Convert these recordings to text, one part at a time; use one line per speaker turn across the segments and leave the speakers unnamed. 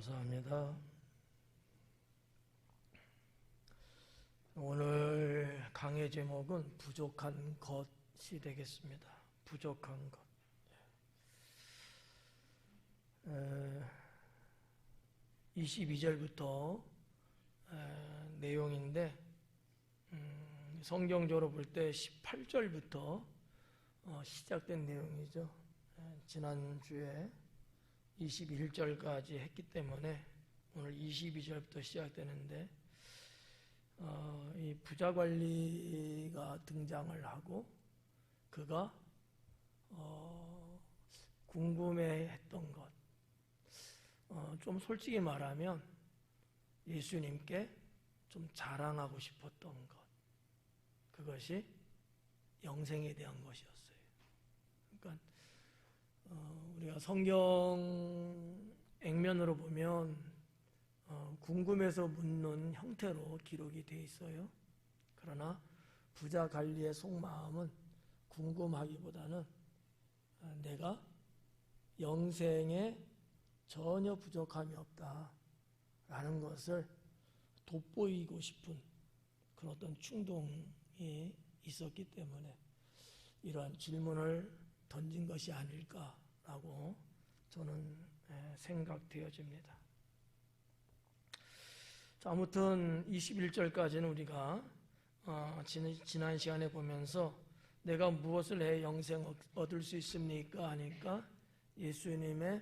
감사합니다. 오늘 강의 제목은 부족한 것이 되겠습니다. 부족한 것. 22절부터 내용인데 성경적으로 볼 때 18절부터 시작된 내용이죠. 지난주에 21절까지 했기 때문에 오늘 22절부터 시작되는데 이 부자관리가 등장을 하고 그가 궁금해했던 것, 좀 솔직히 말하면 예수님께 좀 자랑하고 싶었던 것, 그것이 영생에 대한 것이었어요. 그러니까 우리가 성경 액면으로 보면 궁금해서 묻는 형태로 기록이 되어 있어요. 그러나 부자 관리의 속마음은 궁금하기보다는 내가 영생에 전혀 부족함이 없다라는 것을 돋보이고 싶은 그런 어떤 충동이 있었기 때문에 이러한 질문을 던진 것이 아닐까라고 저는 생각되어집니다. 자, 아무튼 21절까지는 우리가 지난 시간에 보면서 내가 무엇을 해 영생 얻을 수 있습니까? 하니까 예수님의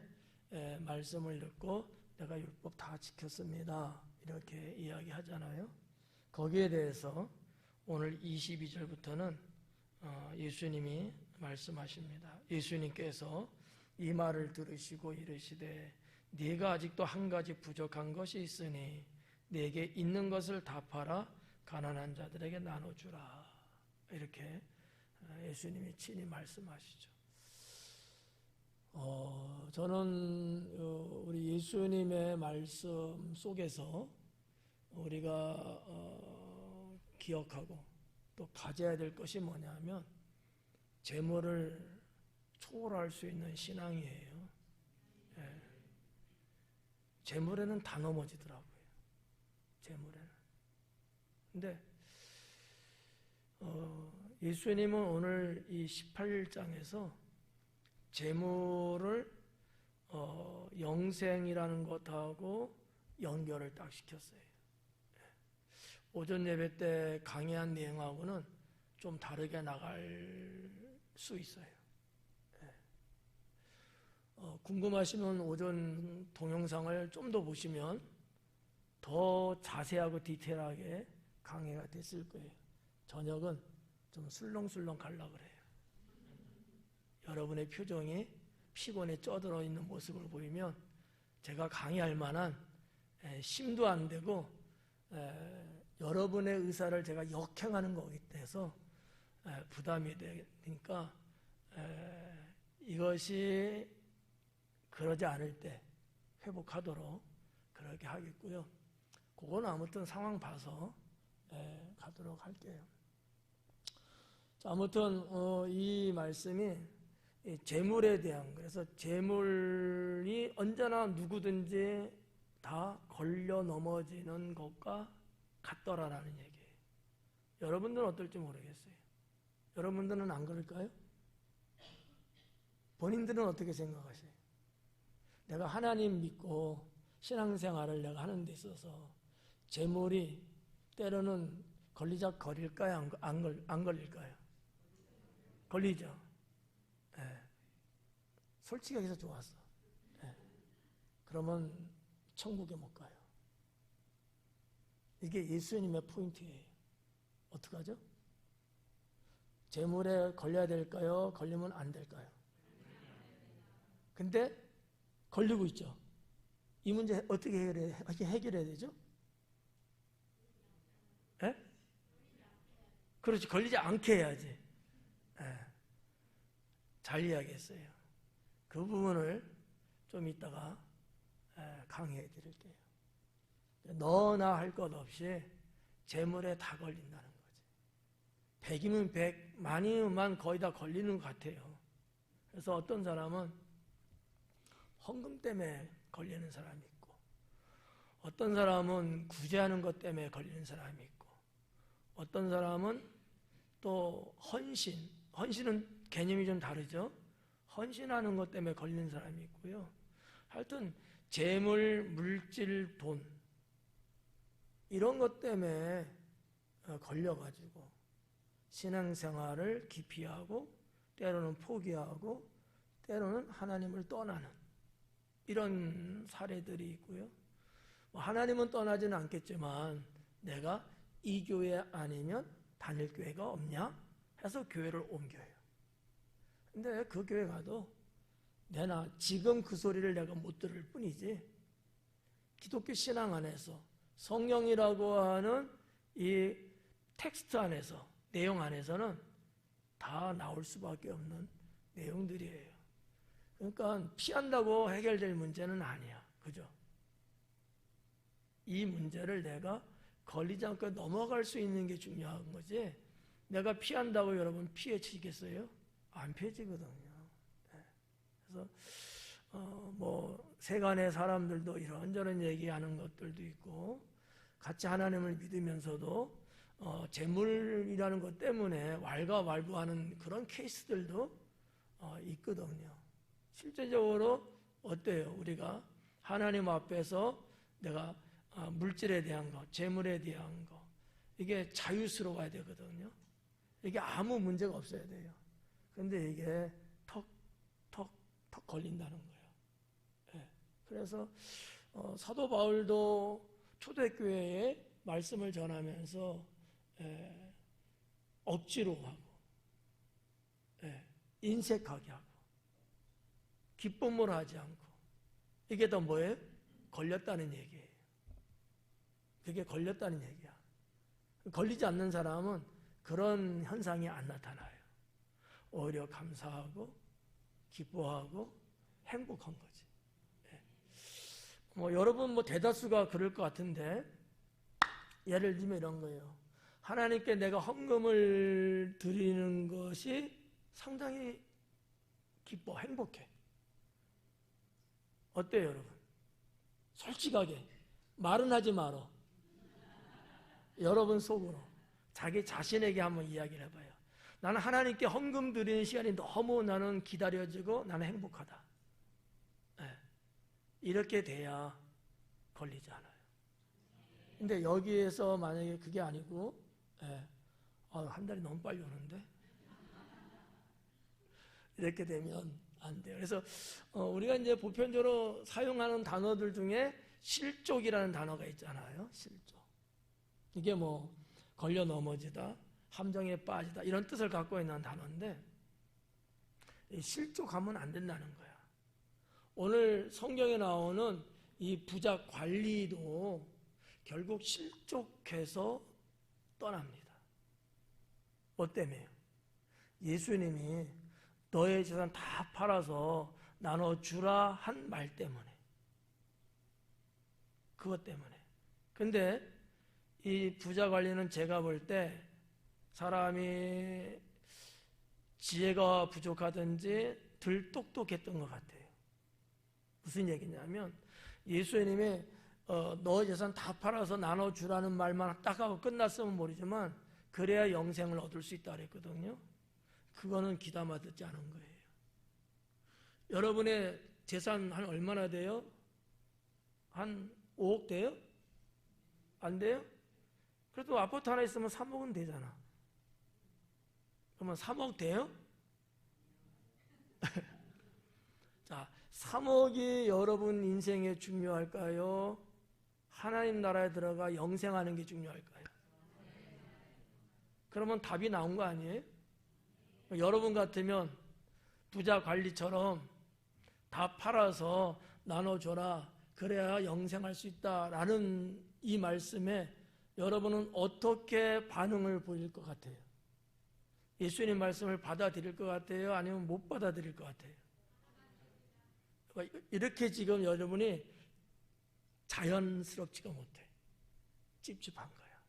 말씀을 듣고 내가 율법 다 지켰습니다. 이렇게 이야기하잖아요. 거기에 대해서 오늘 22절부터는 예수님이 말씀하십니다. 예수님께서 이 말을 들으시고 이르시되 네가 아직도 한 가지 부족한 것이 있으니 네게 있는 것을 다 팔아 가난한 자들에게 나눠주라. 이렇게 예수님이 친히 말씀하시죠. 저는 우리 예수님의 말씀 속에서 우리가 기억하고 또 가져야 될 것이 뭐냐면 재물을 초월할 수 있는 신앙이에요. 재물에는 다 넘어지더라고요. 재물에는. 근데 예수님은 오늘 이 18장에서 재물을 영생이라는 것하고 연결을 딱 시켰어요. 오전 예배 때 강의한 내용하고는 좀 다르게 나갈 수 있어요. 궁금하시면 오전 동영상을 좀 더 보시면 더 자세하고 디테일하게 강의가 됐을 거예요. 저녁은 좀 술렁술렁 가려고 그래요. 여러분의 표정이 피곤에 쪄들어 있는 모습을 보이면 제가 강의할 만한 힘도 안 되고 여러분의 의사를 제가 역행하는 거기 때문에 부담이 되니까 이것이 그러지 않을 때 회복하도록 그렇게 하겠고요. 그건 아무튼 상황 봐서 가도록 할게요. 자, 아무튼 이 말씀이 재물에 대한, 그래서 재물이 언제나 누구든지 다 걸려 넘어지는 것과 같더라라는 얘기예요. 여러분들은 어떨지 모르겠어요. 여러분들은 안 그럴까요? 본인들은 어떻게 생각하세요? 내가 하나님 믿고 신앙생활을 내가 하는 데 있어서 재물이 때로는 걸릴까요? 안 걸릴까요? 걸리죠. 솔직하게 해서 좋았어. 그러면 천국에 못 가요. 이게 예수님의 포인트예요. 어떡하죠? 재물에 걸려야 될까요? 걸리면 안 될까요? 근데 걸리고 있죠. 이 문제 어떻게 해결해야 되죠? 그렇지, 걸리지 않게 해야지. 잘 이야기했어요. 그 부분을 좀 이따가 강의해 드릴게요. 너나 할 것 없이 재물에 다 걸린다는 거지. 100이면 100, 많이면 거의 다 걸리는 것 같아요. 그래서 어떤 사람은 헌금 때문에 걸리는 사람이 있고, 어떤 사람은 구제하는 것 때문에 걸리는 사람이 있고, 어떤 사람은 또 헌신은 개념이 좀 다르죠. 헌신하는 것 때문에 걸리는 사람이 있고요. 하여튼 재물, 물질, 돈 이런 것 때문에 걸려가지고 신앙생활을 기피하고 때로는 포기하고 때로는 하나님을 떠나는 이런 사례들이 있고요. 하나님은 떠나지는 않겠지만 내가 이 교회 아니면 다닐 교회가 없냐 해서 교회를 옮겨요. 근데 그 교회 가도 내나 지금 그 소리를 내가 못 들을 뿐이지, 기독교 신앙 안에서 성경이라고 하는 이 텍스트 안에서, 내용 안에서는 다 나올 수밖에 없는 내용들이에요. 그러니까 피한다고 해결될 문제는 아니야. 그죠? 이 문제를 내가 걸리지 않고 넘어갈 수 있는 게 중요한 거지, 내가 피한다고 여러분 피해지겠어요? 안 피해지거든요. 네. 그래서 세간의 사람들도 이런저런 얘기하는 것들도 있고, 같이 하나님을 믿으면서도 재물이라는 것 때문에 왈가왈부하는 그런 케이스들도 있거든요. 실제적으로 어때요? 우리가 하나님 앞에서 내가 물질에 대한 거, 재물에 대한 거, 이게 자유스러워야 되거든요. 이게 아무 문제가 없어야 돼요. 근데 이게 턱 걸린다는 거예요. 네. 그래서 사도 바울도 초대교회에 말씀을 전하면서 억지로 하고, 인색하게 하고, 기쁨을 하지 않고, 이게 더 뭐예요? 걸렸다는 얘기예요. 그게 걸렸다는 얘기야. 걸리지 않는 사람은 그런 현상이 안 나타나요. 오히려 감사하고 기뻐하고 행복한 거지. 여러분 대다수가 그럴 것 같은데, 예를 들면 이런 거예요. 하나님께 내가 헌금을 드리는 것이 상당히 기뻐, 행복해. 어때요, 여러분? 솔직하게 말은 하지 말어. 여러분 속으로 자기 자신에게 한번 이야기를 해봐요. 나는 하나님께 헌금 드리는 시간이 너무 나는 기다려지고 나는 행복하다. 이렇게 돼야 걸리지 않아요. 근데 여기에서 만약에 그게 아니고, 한 달이 너무 빨리 오는데? 이렇게 되면 안 돼요. 그래서 우리가 이제 보편적으로 사용하는 단어들 중에 실족이라는 단어가 있잖아요. 실족. 이게 걸려 넘어지다, 함정에 빠지다 이런 뜻을 갖고 있는 단어인데, 실족하면 안 된다는 거야. 오늘 성경에 나오는 이 부자 관리도 결국 실족해서 떠납니다. 뭐 때문에요? 예수님이 너의 재산 다 팔아서 나눠주라 한 말 때문에, 그것 때문에. 근데 이 부자 관리는 제가 볼 때 사람이 지혜가 부족하든지 덜 똑똑했던 것 같아요. 무슨 얘기냐면, 예수님이 너 재산 다 팔아서 나눠주라는 말만 딱 하고 끝났으면 모르지만 그래야 영생을 얻을 수 있다 그랬거든요. 그거는 귀담아 듣지 않은 거예요. 여러분의 재산 한 얼마나 돼요? 한 5억 돼요? 안 돼요? 그래도 아파트 하나 있으면 3억은 되잖아. 그러면 3억 돼요? 자, 3억이 여러분 인생에 중요할까요? 하나님 나라에 들어가 영생하는 게 중요할까요? 그러면 답이 나온 거 아니에요? 여러분 같으면 부자 관리처럼 다 팔아서 나눠줘라, 그래야 영생할 수 있다라는 이 말씀에 여러분은 어떻게 반응을 보일 것 같아요? 예수님 말씀을 받아들일 것 같아요? 아니면 못 받아들일 것 같아요? 이렇게 지금 여러분이 자연스럽지가 못해. 찝찝한 거야.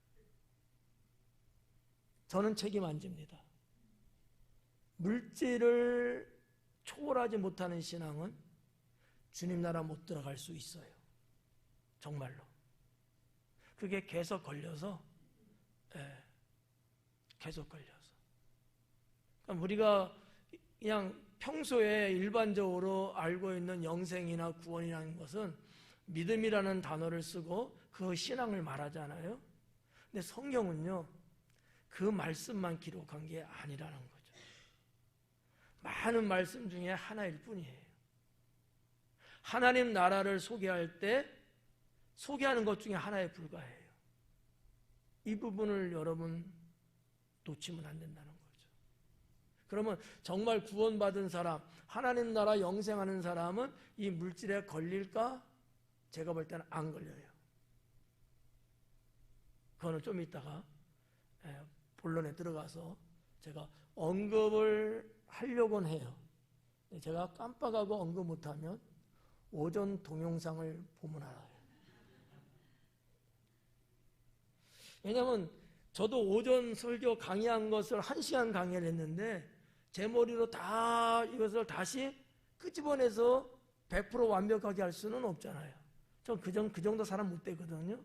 저는 책임 안 집니다. 물질을 초월하지 못하는 신앙은 주님 나라 못 들어갈 수 있어요. 정말로. 그게 계속 걸려서, 계속 걸려서. 그러니까 우리가 그냥 평소에 일반적으로 알고 있는 영생이나 구원이라는 것은 믿음이라는 단어를 쓰고 그 신앙을 말하잖아요. 근데 성경은요, 그 말씀만 기록한 게 아니라는 거죠. 많은 말씀 중에 하나일 뿐이에요. 하나님 나라를 소개할 때 소개하는 것 중에 하나에 불과해요. 이 부분을 여러분 놓치면 안 된다는 거죠. 그러면 정말 구원받은 사람, 하나님 나라 영생하는 사람은 이 물질에 걸릴까? 제가 볼 때는 안 걸려요. 그거는 좀 이따가 본론에 들어가서 제가 언급을 하려고는 해요. 제가 깜빡하고 언급 못하면 오전 동영상을 보면 알아요. 왜냐하면 저도 오전 설교 강의한 것을 1시간 강의를 했는데 제 머리로 다 이것을 다시 끄집어내서 100% 완벽하게 할 수는 없잖아요. 전 그 정도 사람 못 되거든요.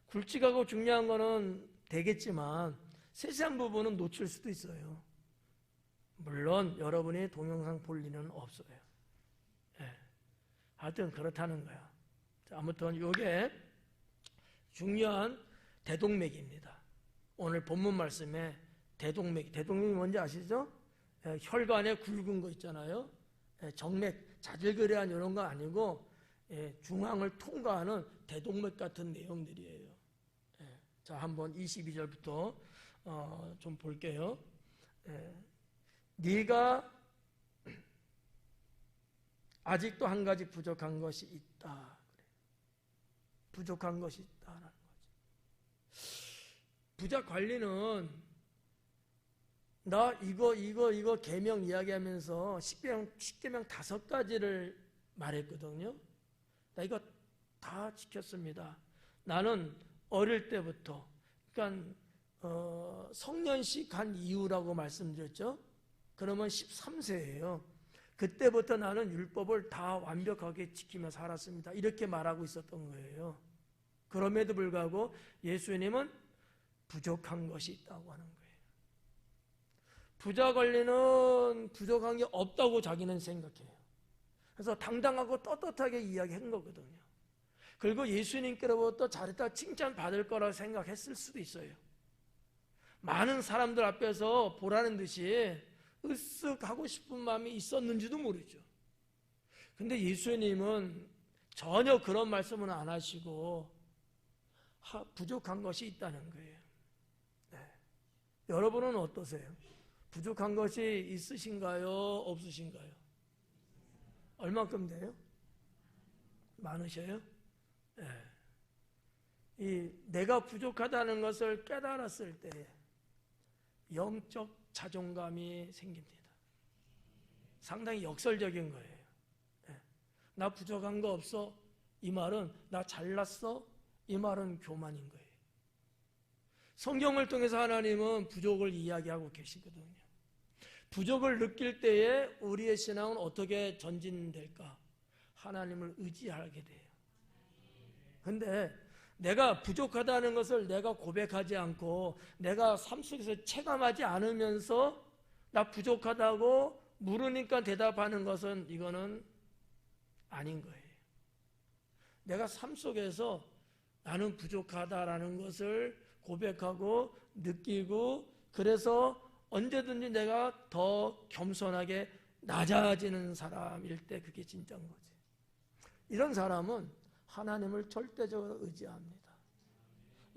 굵직하고 중요한 거는 되겠지만 세세한 부분은 놓칠 수도 있어요. 물론 여러분이 동영상 볼 일은 없어요. 하여튼 그렇다는 거야. 아무튼 이게 중요한 대동맥입니다. 오늘 본문 말씀에 대동맥이 뭔지 아시죠? 혈관에 굵은 거 있잖아요. 정맥, 자질그레한 이런 거 아니고 중앙을 통과하는 대동맥 같은 내용들이에요. 자, 한번 22절부터 좀 볼게요. 네가 아직도 한 가지 부족한 것이 있다. 부족한 것이 있다라는 거죠. 부자 관리는 나 이거 계명 이야기하면서 10계명 5가지를 말했거든요. 나 이거 다 지켰습니다. 나는 어릴 때부터, 그러니까 성년식 한 이후라고 말씀드렸죠. 그러면 13세예요. 그때부터 나는 율법을 다 완벽하게 지키며 살았습니다. 이렇게 말하고 있었던 거예요. 그럼에도 불구하고 예수님은 부족한 것이 있다고 하는 거예요. 부자 관리는 부족한 게 없다고 자기는 생각해요. 그래서 당당하고 떳떳하게 이야기한 거거든요. 그리고 예수님께로부터 잘했다 칭찬받을 거라고 생각했을 수도 있어요. 많은 사람들 앞에서 보라는 듯이 으쓱 하고 싶은 마음이 있었는지도 모르죠. 근데 예수님은 전혀 그런 말씀은 안 하시고 부족한 것이 있다는 거예요. 여러분은 어떠세요? 부족한 것이 있으신가요? 없으신가요? 얼마큼 돼요? 많으셔요? 이 내가 부족하다는 것을 깨달았을 때 영적 자존감이 생깁니다. 상당히 역설적인 거예요. 나 부족한 거 없어? 이 말은 나 잘났어? 이 말은 교만인 거예요. 성경을 통해서 하나님은 부족을 이야기하고 계시거든요. 부족을 느낄 때에 우리의 신앙은 어떻게 전진될까? 하나님을 의지하게 돼요. 근데 내가 부족하다는 것을 내가 고백하지 않고 내가 삶 속에서 체감하지 않으면서 나 부족하다고 물으니까 대답하는 것은 이거는 아닌 거예요. 내가 삶 속에서 나는 부족하다라는 것을 고백하고 느끼고 그래서 언제든지 내가 더 겸손하게 낮아지는 사람일 때 그게 진짜인 거지. 이런 사람은 하나님을 절대적으로 의지합니다.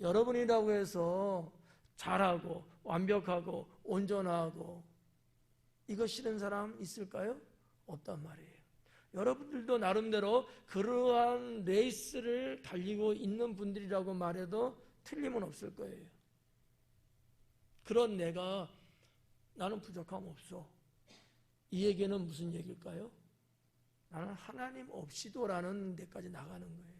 여러분이라고 해서 잘하고 완벽하고 온전하고 이거 싫은 사람 있을까요? 없단 말이에요. 여러분들도 나름대로 그러한 레이스를 달리고 있는 분들이라고 말해도 틀림은 없을 거예요. 그런 나는 부족함 없어. 이 얘기는 무슨 얘기일까요? 나는 하나님 없이도라는 데까지 나가는 거예요.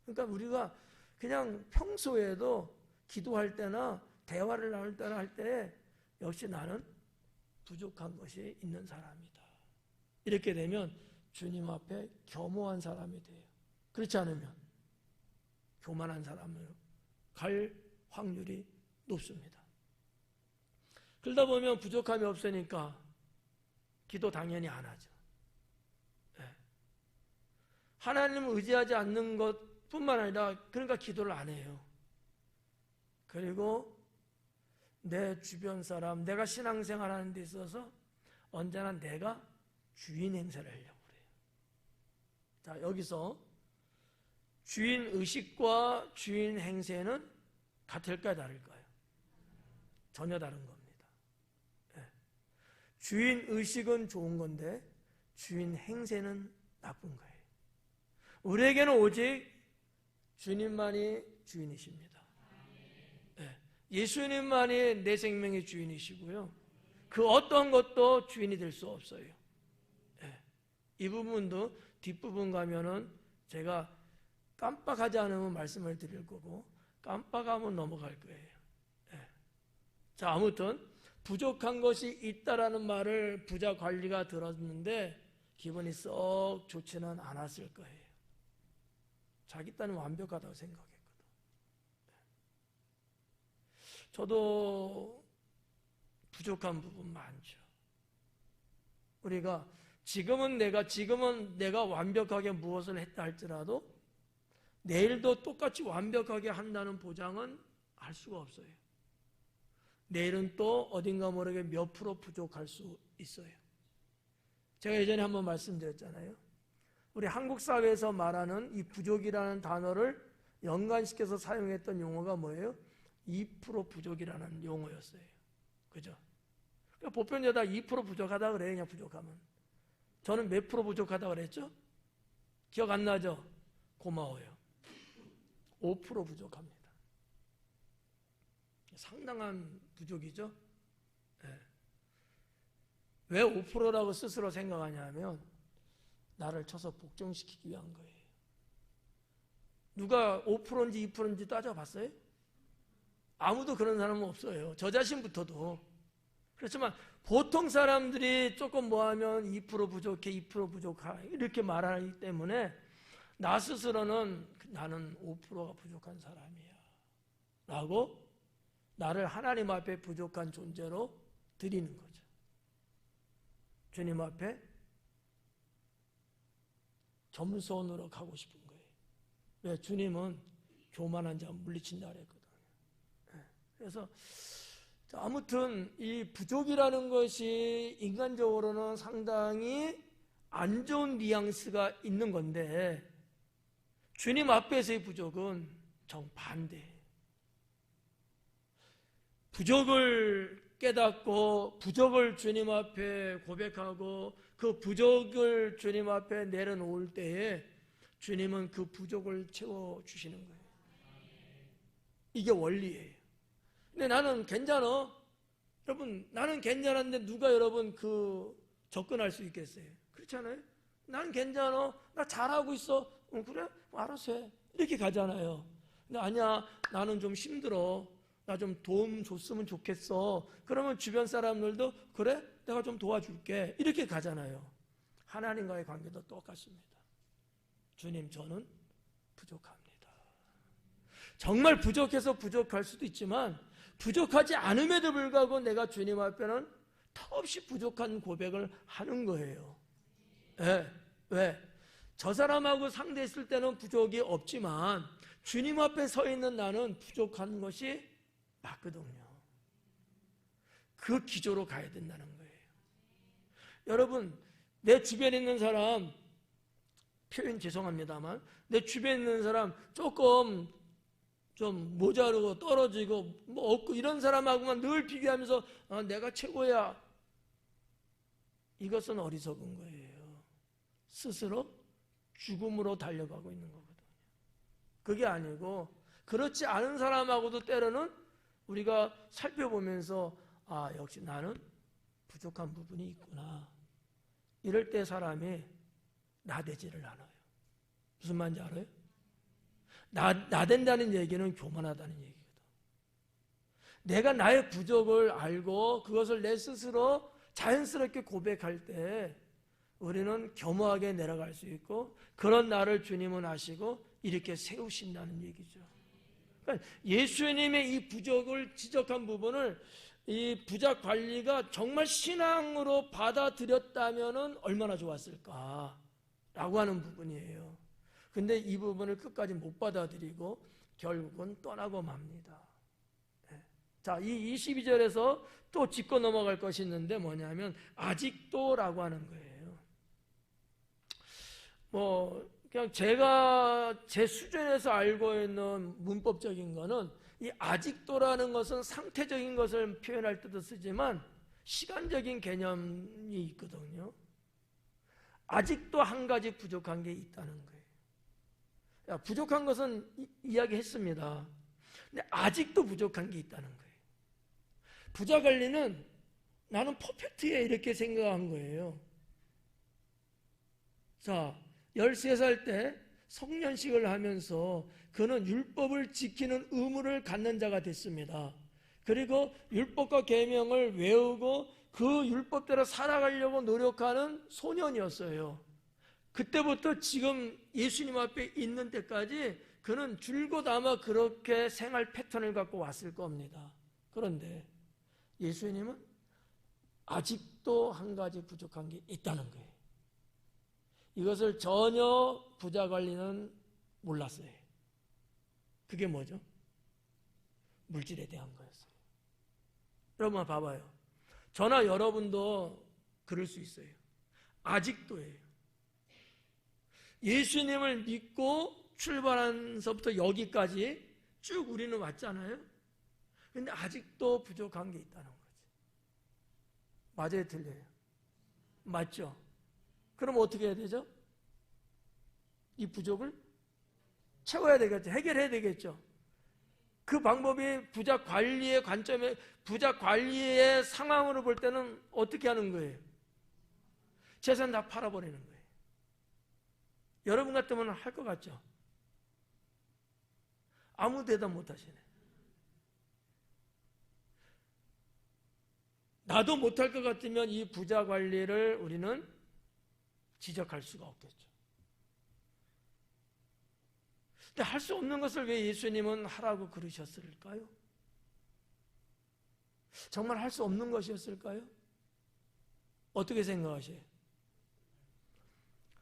그러니까 우리가 그냥 평소에도 기도할 때나 대화를 나눌 때나 할 때 역시 나는 부족한 것이 있는 사람이다. 이렇게 되면 주님 앞에 겸허한 사람이 돼요. 그렇지 않으면 교만한 사람으로 갈 확률이 높습니다. 그러다 보면 부족함이 없으니까 기도 당연히 안 하죠. 하나님을 의지하지 않는 것뿐만 아니라 그러니까 기도를 안 해요. 그리고 내 주변 사람, 내가 신앙생활 하는 데 있어서 언제나 내가 주인 행세를 하려고 그래요. 자, 여기서 주인 의식과 주인 행세는 같을까요, 다를까요? 전혀 다른 겁니다. 주인 의식은 좋은 건데 주인 행세는 나쁜 거예요. 우리에게는 오직 주님만이 주인이십니다. 예수님만이 내 생명의 주인이시고요. 그 어떤 것도 주인이 될 수 없어요. 이 부분도 뒷부분 가면은 제가 깜빡하지 않으면 말씀을 드릴 거고 깜빡하면 넘어갈 거예요. 자, 아무튼 부족한 것이 있다라는 말을 부자 관리가 들었는데 기분이 썩 좋지는 않았을 거예요. 자기 딴은 완벽하다고 생각했거든. 저도 부족한 부분 많죠. 우리가 지금은 내가 완벽하게 무엇을 했다 할지라도 내일도 똑같이 완벽하게 한다는 보장은 할 수가 없어요. 내일은 또 어딘가 모르게 몇 프로 부족할 수 있어요. 제가 예전에 한번 말씀드렸잖아요. 우리 한국 사회에서 말하는 이 부족이라는 단어를 연관시켜서 사용했던 용어가 뭐예요? 2% 부족이라는 용어였어요. 그죠? 그러니까 보편적으로 2% 부족하다 그래요. 그냥 부족하면. 저는 몇 프로 부족하다 그랬죠? 기억 안 나죠? 고마워요. 5% 부족합니다. 상당한 부족이죠? 네. 왜 5%라고 스스로 생각하냐면 나를 쳐서 복종시키기 위한 거예요. 누가 5%인지 2%인지 따져봤어요? 아무도 그런 사람은 없어요. 저 자신부터도. 그렇지만 보통 사람들이 조금 뭐하면 2% 부족해, 2% 부족하 이렇게 말하기 때문에 나 스스로는 나는 5%가 부족한 사람이야 라고 나를 하나님 앞에 부족한 존재로 드리는 거죠. 주님 앞에 겸손으로 가고 싶은 거예요. 왜? 주님은 교만한 자 물리친다 그랬거든요. 그래서 아무튼 이 부족이라는 것이 인간적으로는 상당히 안 좋은 뉘앙스가 있는 건데 주님 앞에서의 부족은 정반대예요. 부족을 깨닫고 부족을 주님 앞에 고백하고 그 부족을 주님 앞에 내려놓을 때에 주님은 그 부족을 채워주시는 거예요. 이게 원리예요. 근데 나는 괜찮아. 여러분, 나는 괜찮은데 누가 여러분 접근할 수 있겠어요? 그렇잖아요? 난 괜찮아. 나 잘하고 있어. 그래? 알아서 해. 이렇게 가잖아요. 근데 아니야. 나는 좀 힘들어. 나 좀 도움 줬으면 좋겠어. 그러면 주변 사람들도 그래? 내가 좀 도와줄게. 이렇게 가잖아요. 하나님과의 관계도 똑같습니다. 주님, 저는 부족합니다. 정말 부족해서 부족할 수도 있지만 부족하지 않음에도 불구하고 내가 주님 앞에는 턱없이 부족한 고백을 하는 거예요. 왜? 저 사람하고 상대했을 때는 부족이 없지만 주님 앞에 서 있는 나는 부족한 것이 맞거든요. 그 기조로 가야 된다는 거예요. 여러분, 내 주변에 있는 사람, 표현 죄송합니다만 내 주변에 있는 사람 조금 좀 모자르고 떨어지고 뭐 없고 이런 사람하고만 늘 비교하면서 내가 최고야. 이것은 어리석은 거예요. 스스로 죽음으로 달려가고 있는 거거든요. 그게 아니고 그렇지 않은 사람하고도 때로는 우리가 살펴보면서 역시 나는 부족한 부분이 있구나. 이럴 때 나대지를 않아요. 무슨 말인지 알아요? 나댄다는 얘기는 교만하다는 얘기거든. 내가 나의 부족을 알고 그것을 내 스스로 자연스럽게 고백할 때 우리는 겸허하게 내려갈 수 있고 그런 나를 주님은 아시고 이렇게 세우신다는 얘기죠. 그러니까 예수님의 이 부족을 지적한 부분을 이 부자 관리가 정말 신앙으로 받아들였다면 얼마나 좋았을까 라고 하는 부분이에요. 근데 이 부분을 끝까지 못 받아들이고 결국은 떠나고 맙니다. 자, 이 22절에서 또 짚고 넘어갈 것이 있는데 뭐냐면 아직도라고 하는 거예요. 그냥 제가 제 수준에서 알고 있는 문법적인 거는 이 아직도라는 것은 상태적인 것을 표현할 때도 쓰지만 시간적인 개념이 있거든요. 아직도 한 가지 부족한 게 있다는 거예요. 부족한 것은 이야기했습니다. 근데 아직도 부족한 게 있다는 거예요. 부자 관리는 나는 퍼펙트해 이렇게 생각한 거예요. 자, 13살 때 성년식을 하면서 그는 율법을 지키는 의무를 갖는 자가 됐습니다. 그리고 율법과 계명을 외우고 그 율법대로 살아가려고 노력하는 소년이었어요. 그때부터 지금 예수님 앞에 있는 때까지 그는 줄곧 아마 그렇게 생활 패턴을 갖고 왔을 겁니다. 그런데 예수님은 아직도 한 가지 부족한 게 있다는 거예요. 이것을 전혀 부자 관리는 몰랐어요. 그게 뭐죠? 물질에 대한 거였어요. 여러분 봐봐요. 저나 여러분도 그럴 수 있어요. 아직도예요. 예수님을 믿고 출발한서부터 여기까지 쭉 우리는 왔잖아요. 근데 아직도 부족한 게 있다는 거지. 맞아요, 틀려요? 맞죠? 그럼 어떻게 해야 되죠? 이 부족을 채워야 되겠죠. 해결해야 되겠죠. 그 방법이 부자 관리의 관점에, 부자 관리의 상황으로 볼 때는 어떻게 하는 거예요? 재산 다 팔아버리는 거예요. 여러분 같으면 할 것 같죠? 아무 대답 못 하시네. 나도 못할 것 같으면 이 부자 관리를 우리는 지적할 수가 없겠죠. 근데 할 수 없는 것을 왜 예수님은 하라고 그러셨을까요? 정말 할 수 없는 것이었을까요? 어떻게 생각하세요?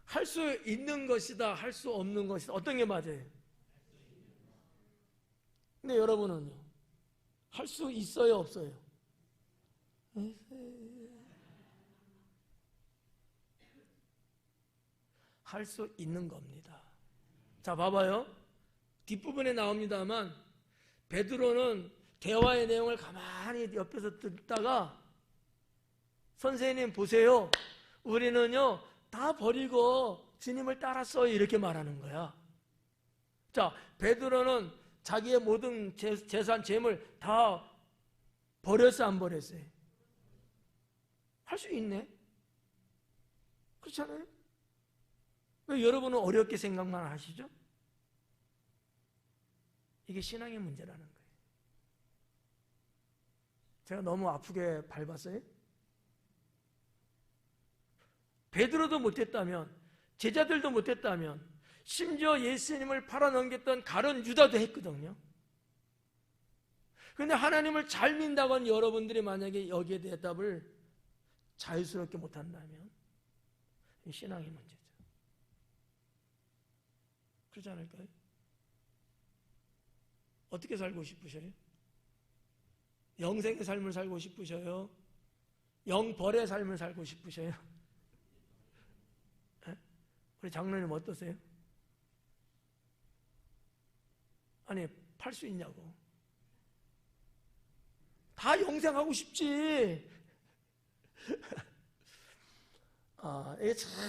할 수 있는 것이다, 할 수 없는 것이다. 어떤 게 맞아요? 근데 여러분은요? 할 수 있어요, 없어요? 할 수 있는 겁니다. 자, 봐봐요. 뒷부분에 나옵니다만 베드로는 대화의 내용을 가만히 옆에서 듣다가 선생님 보세요. 우리는요 다 버리고 주님을 따랐어요. 이렇게 말하는 거야. 자, 베드로는 자기의 모든 재산, 재물 다 버렸어, 안 버렸어요? 할 수 있네. 그렇잖아요? 왜 여러분은 어렵게 생각만 하시죠? 이게 신앙의 문제라는 거예요. 제가 너무 아프게 밟았어요? 베드로도 못했다면, 제자들도 못했다면, 심지어 예수님을 팔아넘겼던 가룟 유다도 했거든요. 그런데 하나님을 잘 믿는다고 여러분들이 만약에 여기에 대답을 자유스럽게 못한다면 신앙의 문제죠. 그렇지 않을까요? 어떻게 살고 싶으셔요? 영생의 삶을 살고 싶으셔요? 영벌의 삶을 살고 싶으셔요? 네? 우리 장로님 어떠세요? 아니, 팔 수 있냐고. 다 영생하고 싶지.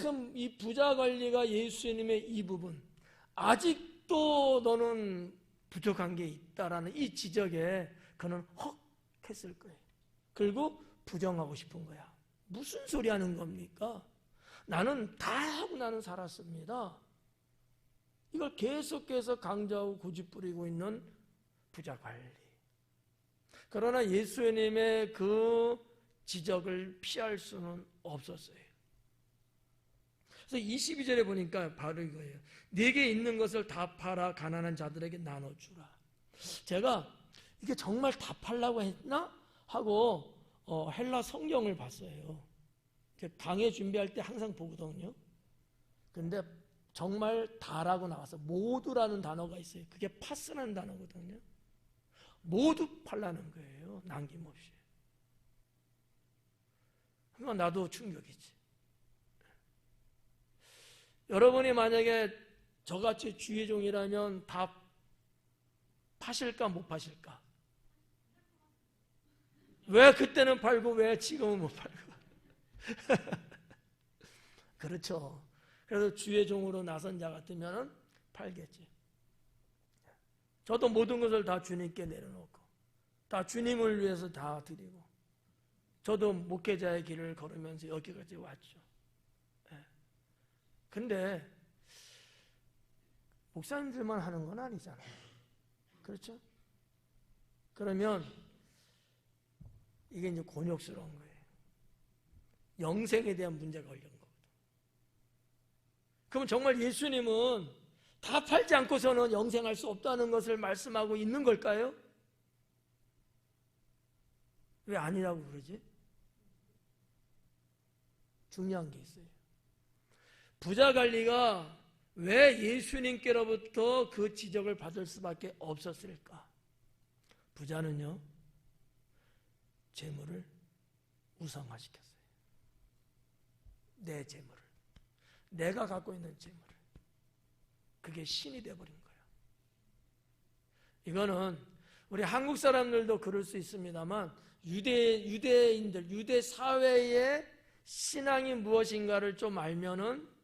참, 이 부자 관리가 예수님의 이 부분, 아직도 너는 부족한 게 있다라는 이 지적에 그는 헉 했을 거예요. 그리고 부정하고 싶은 거야. 무슨 소리 하는 겁니까? 나는 다 하고 나는 살았습니다. 이걸 계속해서 강조하고 고집부리고 있는 부자 관리. 그러나 예수님의 그 지적을 피할 수는 없었어요. 그래서 22절에 보니까 바로 이거예요. 네게 있는 것을 다 팔아 가난한 자들에게 나눠주라. 제가 이게 정말 다 팔라고 했나? 하고 헬라 성경을 봤어요. 강의 준비할 때 항상 보거든요. 근데 정말 다라고 나와서 모두라는 단어가 있어요. 그게 파스라는 단어거든요. 모두 팔라는 거예요. 남김없이. 그러니까 나도 충격이지. 여러분이 만약에 저같이 주의 종이라면 다 파실까 못 파실까? 왜 그때는 팔고 왜 지금은 못 팔고? 그렇죠. 그래서 주의 종으로 나선 자 같으면 팔겠지. 저도 모든 것을 다 주님께 내려놓고 다 주님을 위해서 다 드리고 저도 목회자의 길을 걸으면서 여기까지 왔죠. 근데 목사님들만 하는 건 아니잖아요. 그렇죠? 그러면 이게 이제 곤욕스러운 거예요. 영생에 대한 문제가 걸린 거거든. 그럼 정말 예수님은 다 팔지 않고서는 영생할 수 없다는 것을 말씀하고 있는 걸까요? 왜 아니라고 그러지? 중요한 게 있어요. 부자 관리가 왜 예수님께로부터 그 지적을 받을 수밖에 없었을까? 부자는요, 재물을 우상화시켰어요. 내 재물을, 내가 갖고 있는 재물을. 그게 신이 되어버린 거예요. 이거는 우리 한국 사람들도 그럴 수 있습니다만 유대인들, 유대 사회의 신앙이 무엇인가를 좀 알면은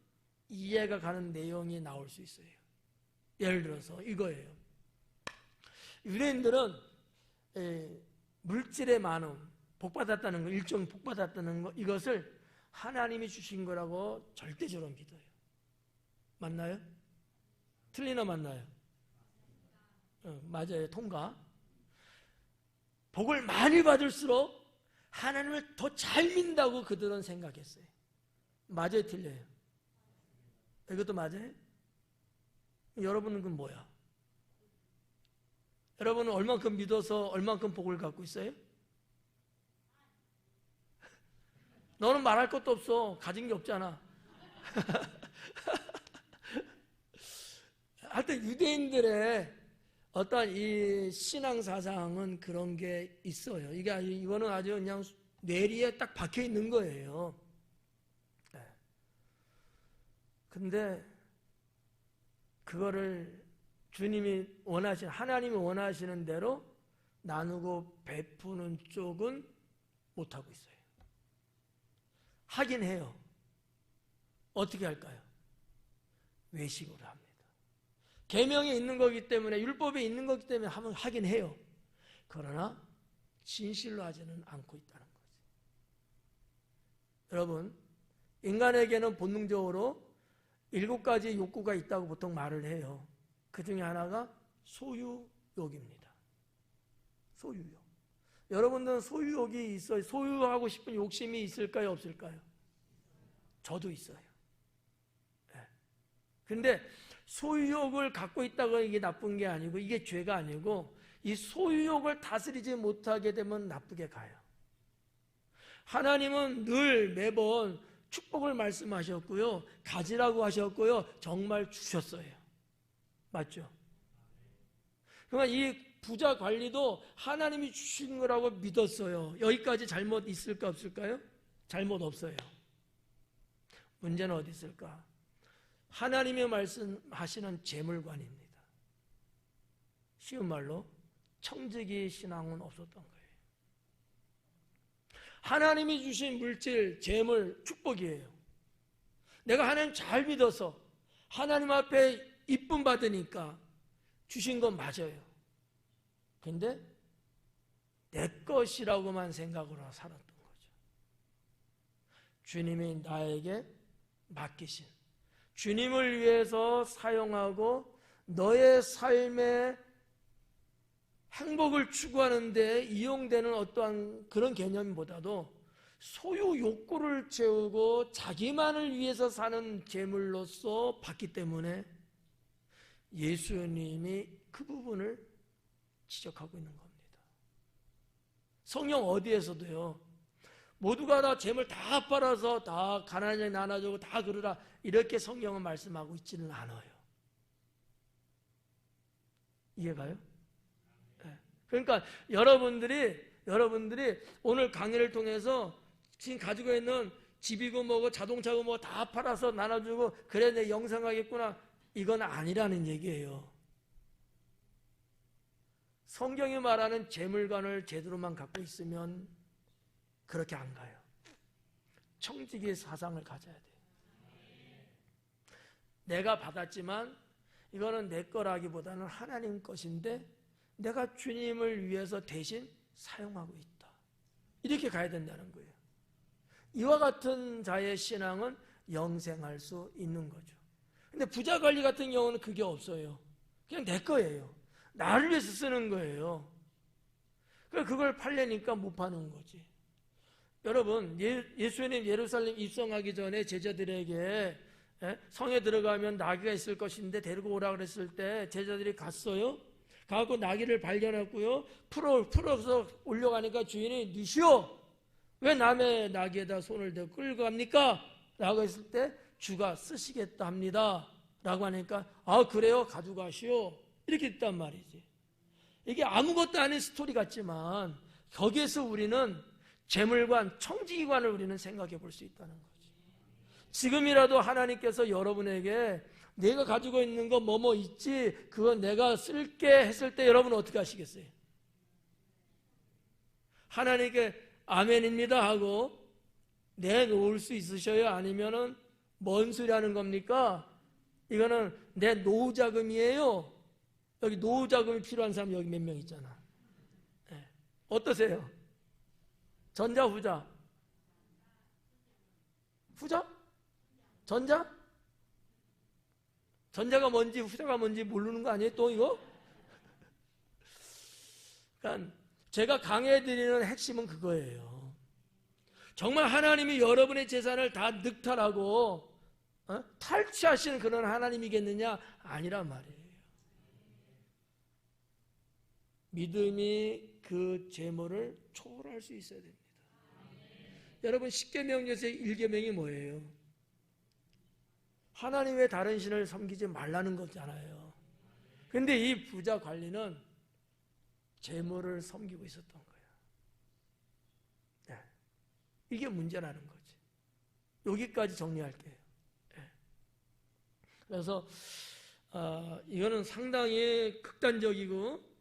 이해가 가는 내용이 나올 수 있어요. 예를 들어서 이거예요. 유대인들은 물질의 많음, 복받았다는 거, 일종 복받았다는 거, 이것을 하나님이 주신 거라고 절대적으로 믿어요. 맞나요? 틀리나 맞나요? 맞아요. 통과. 복을 많이 받을수록 하나님을 더 잘 믿는다고 그들은 생각했어요. 맞아요? 틀려요? 이것도 맞아요? 여러분은 그건 뭐야? 여러분은 얼만큼 믿어서 얼만큼 복을 갖고 있어요? 너는 말할 것도 없어. 가진 게 없잖아. 하여튼 유대인들의 어떤 이 신앙 사상은 그런 게 있어요. 이거는 아주 그냥 뇌리에 딱 박혀 있는 거예요. 근데 그거를 주님이 원하시는, 하나님이 원하시는 대로 나누고 베푸는 쪽은 못하고 있어요. 하긴 해요. 어떻게 할까요? 외식으로 합니다. 계명에 있는 거기 때문에, 율법에 있는 거기 때문에 하긴 해요. 그러나 진실로 하지는 않고 있다는 거지. 여러분, 인간에게는 본능적으로 7가지 욕구가 있다고 보통 말을 해요. 그 중에 하나가 소유욕입니다. 소유욕. 여러분들은 소유욕이 있어요. 소유하고 싶은 욕심이 있을까요? 없을까요? 저도 있어요. 근데 소유욕을 갖고 있다고 이게 나쁜 게 아니고, 이게 죄가 아니고, 이 소유욕을 다스리지 못하게 되면 나쁘게 가요. 하나님은 늘 매번 축복을 말씀하셨고요, 가지라고 하셨고요, 정말 주셨어요. 맞죠? 그러니까 이 부자 관리도 하나님이 주신 거라고 믿었어요. 여기까지 잘못 있을까 없을까요? 잘못 없어요. 문제는 어디 있을까? 하나님이 말씀하시는 재물관입니다. 쉬운 말로 청지기 신앙은 없었던 거예요. 하나님이 주신 물질, 재물, 축복이에요. 내가 하나님 잘 믿어서 하나님 앞에 이쁨 받으니까 주신 건 맞아요. 근데 내 것이라고만 생각으로 살았던 거죠. 주님이 나에게 맡기신, 주님을 위해서 사용하고 너의 삶의 행복을 추구하는 데 이용되는 어떠한 그런 개념보다도 소유 욕구를 채우고 자기만을 위해서 사는 재물로서 봤기 때문에 예수님이 그 부분을 지적하고 있는 겁니다. 성경 어디에서도요, 모두가 다 재물 다 팔아서 다 가난한 자에 나눠주고 다 그러라, 이렇게 성경은 말씀하고 있지는 않아요. 이해가요? 네. 그러니까 여러분들이 오늘 강의를 통해서 지금 가지고 있는 집이고 뭐고 자동차고 뭐 다 팔아서 나눠주고 그래 내 영생하겠구나, 이건 아니라는 얘기예요. 성경이 말하는 재물관을 제대로만 갖고 있으면 그렇게 안 가요. 청지기의 사상을 가져야 돼요. 내가 받았지만 이거는 내 거라기보다는 하나님 것인데 내가 주님을 위해서 대신 사용하고 있다, 이렇게 가야 된다는 거예요. 이와 같은 자의 신앙은 영생할 수 있는 거죠. 근데 부자 관리 같은 경우는 그게 없어요. 그냥 내 거예요. 나를 위해서 쓰는 거예요. 그걸 팔려니까 못 파는 거지. 여러분, 예수님 예루살렘 입성하기 전에 제자들에게 성에 들어가면 나귀가 있을 것인데 데리고 오라 그랬을 때 제자들이 갔어요. 가고 나귀를 발견했고요. 풀어서 올려가니까 주인이 니시오, 왜 남의 나귀에다 손을 대고 끌고 갑니까? 라고 했을 때 주가 쓰시겠다 합니다 라고 하니까 아 그래요? 가져가시오, 이렇게 했단 말이지. 이게 아무것도 아닌 스토리 같지만 거기에서 우리는 재물관, 청지기관을 우리는 생각해 볼 수 있다는 거지. 지금이라도 하나님께서 여러분에게 내가 가지고 있는 거 뭐뭐 있지, 그건 내가 쓸게 했을 때 여러분은 어떻게 하시겠어요? 하나님께 아멘입니다 하고 내놓을 수 있으셔요? 아니면은 뭔 소리 하는 겁니까? 이거는 내 노후자금이에요. 여기 노후자금이 필요한 사람 여기 몇 명 있잖아. 네. 어떠세요? 전자, 후자? 후자? 전자? 전자가 뭔지 후자가 뭔지 모르는 거 아니에요? 또 이거? 그러니까 제가 강해드리는 핵심은 그거예요. 정말 하나님이 여러분의 재산을 다 늑탈하고 탈취하시는 그런 하나님이겠느냐? 아니란 말이에요. 믿음이 그 재물을 초월할 수 있어야 됩니다. 여러분, 십계명 중에서 1계명이 뭐예요? 하나님의 다른 신을 섬기지 말라는 거잖아요. 근데 이 부자 관리는 재물을 섬기고 있었던 거예요. 네. 이게 문제라는 거지. 여기까지 정리할게요. 네. 그래서 이거는 상당히 극단적이고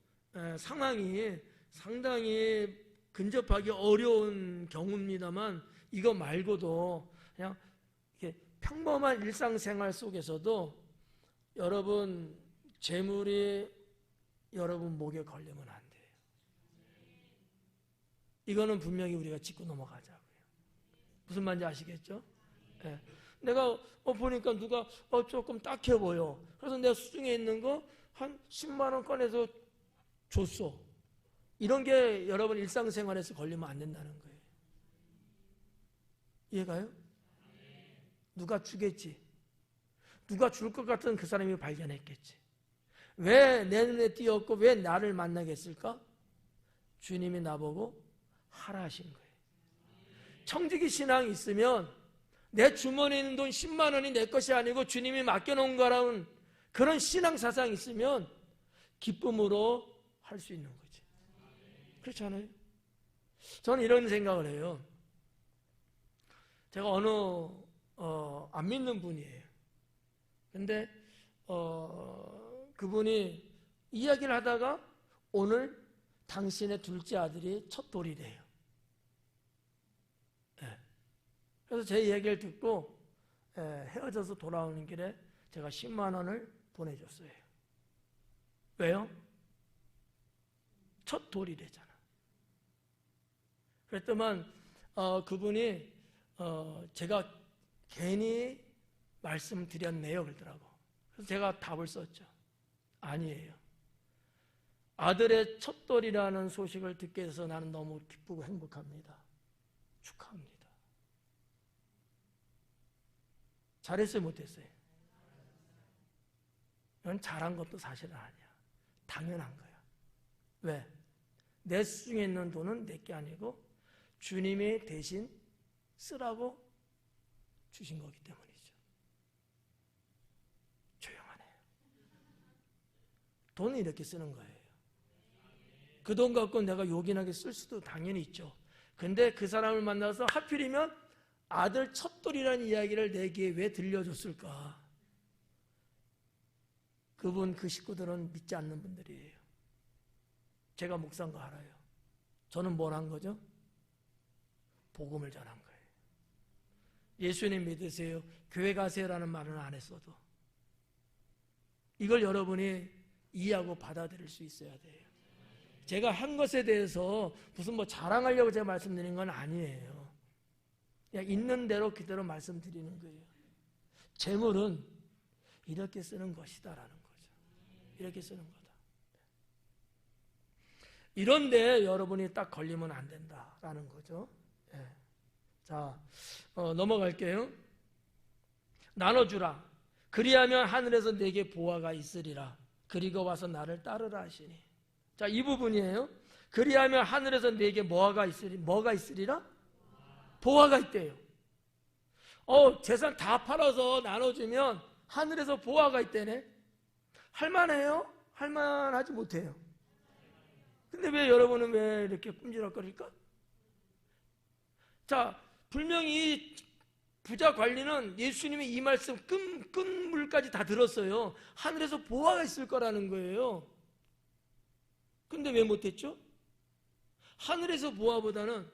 상황이 상당히 근접하기 어려운 경우입니다만, 이거 말고도 그냥 이렇게 평범한 일상생활 속에서도 여러분 재물이 여러분 목에 걸리면 안 돼요. 이거는 분명히 우리가 짚고 넘어가자고요. 무슨 말인지 아시겠죠? 네. 내가 보니까 누가 조금 딱해 보여. 그래서 내가 수중에 있는 거 한 10만 원 꺼내서 줬어. 이런 게 여러분 일상생활에서 걸리면 안 된다는 거예요. 이해가요? 누가 주겠지. 누가 줄 것 같은 그 사람이 발견했겠지. 왜 내 눈에 띄었고 왜 나를 만나겠을까? 주님이 나보고 하라 하신 거예요. 청지기 신앙이 있으면 내 주머니에 있는 돈 10만 원이 내 것이 아니고 주님이 맡겨놓은 거라는 그런 신앙 사상이 있으면 기쁨으로 할 수 있는 거지. 그렇지 않아요? 저는 이런 생각을 해요. 제가 안 믿는 분이에요. 근데 그분이 이야기를 하다가 오늘 당신의 둘째 아들이 첫 돌이래요. 네. 그래서 제 이야기를 듣고 헤어져서 돌아오는 길에 제가 10만 원을 보내줬어요. 왜요? 첫 돌이래잖아. 그랬더만 그분이 제가 괜히 말씀드렸네요 그러더라고. 그래서 제가 답을 썼죠. 아니에요. 아들의 첫돌이라는 소식을 듣게 해서 나는 너무 기쁘고 행복합니다. 축하합니다. 잘했어요, 못했어요? 이건 잘한 것도 사실은 아니야. 당연한 거야. 왜? 내 수중에 있는 돈은 내게 아니고 주님이 대신 쓰라고 주신 거기 때문이죠. 조용하네요. 돈은 이렇게 쓰는 거예요. 그 돈 갖고 내가 요긴하게 쓸 수도 당연히 있죠. 근데 그 사람을 만나서 하필이면 아들 첫돌이라는 이야기를 내게 왜 들려줬을까? 그분, 그 식구들은 믿지 않는 분들이에요. 제가 목사인 거 알아요. 저는 뭘 한 거죠? 복음을 전한 거예요. 예수님 믿으세요, 교회 가세요라는 말은 안 했어도 이걸 여러분이 이해하고 받아들일 수 있어야 돼요. 제가 한 것에 대해서 무슨 뭐 자랑하려고 제가 말씀드린 건 아니에요. 그냥 있는 대로 그대로 말씀드리는 거예요. 재물은 이렇게 쓰는 것이다라는 거죠. 이렇게 쓰는 거다. 이런데 여러분이 딱 걸리면 안 된다라는 거죠. 네. 자, 넘어갈게요. 나눠주라. 그리하면 하늘에서 내게 보화가 있으리라. 그리고 와서 나를 따르라 하시니. 자, 이 부분이에요. 그리하면 하늘에서 내게 뭐가 있으리라? 보화가 있대요. 재산 다 팔아서 나눠주면 하늘에서 보화가 있대네. 할만해요? 할만하지 못해요. 근데 왜 여러분은 왜 이렇게 꼼지락거릴까? 자, 분명히 부자 관리는 예수님이 이 말씀 끝물까지 다 들었어요. 하늘에서 보화가 있을 거라는 거예요. 근데 왜 못했죠? 하늘에서 보화보다는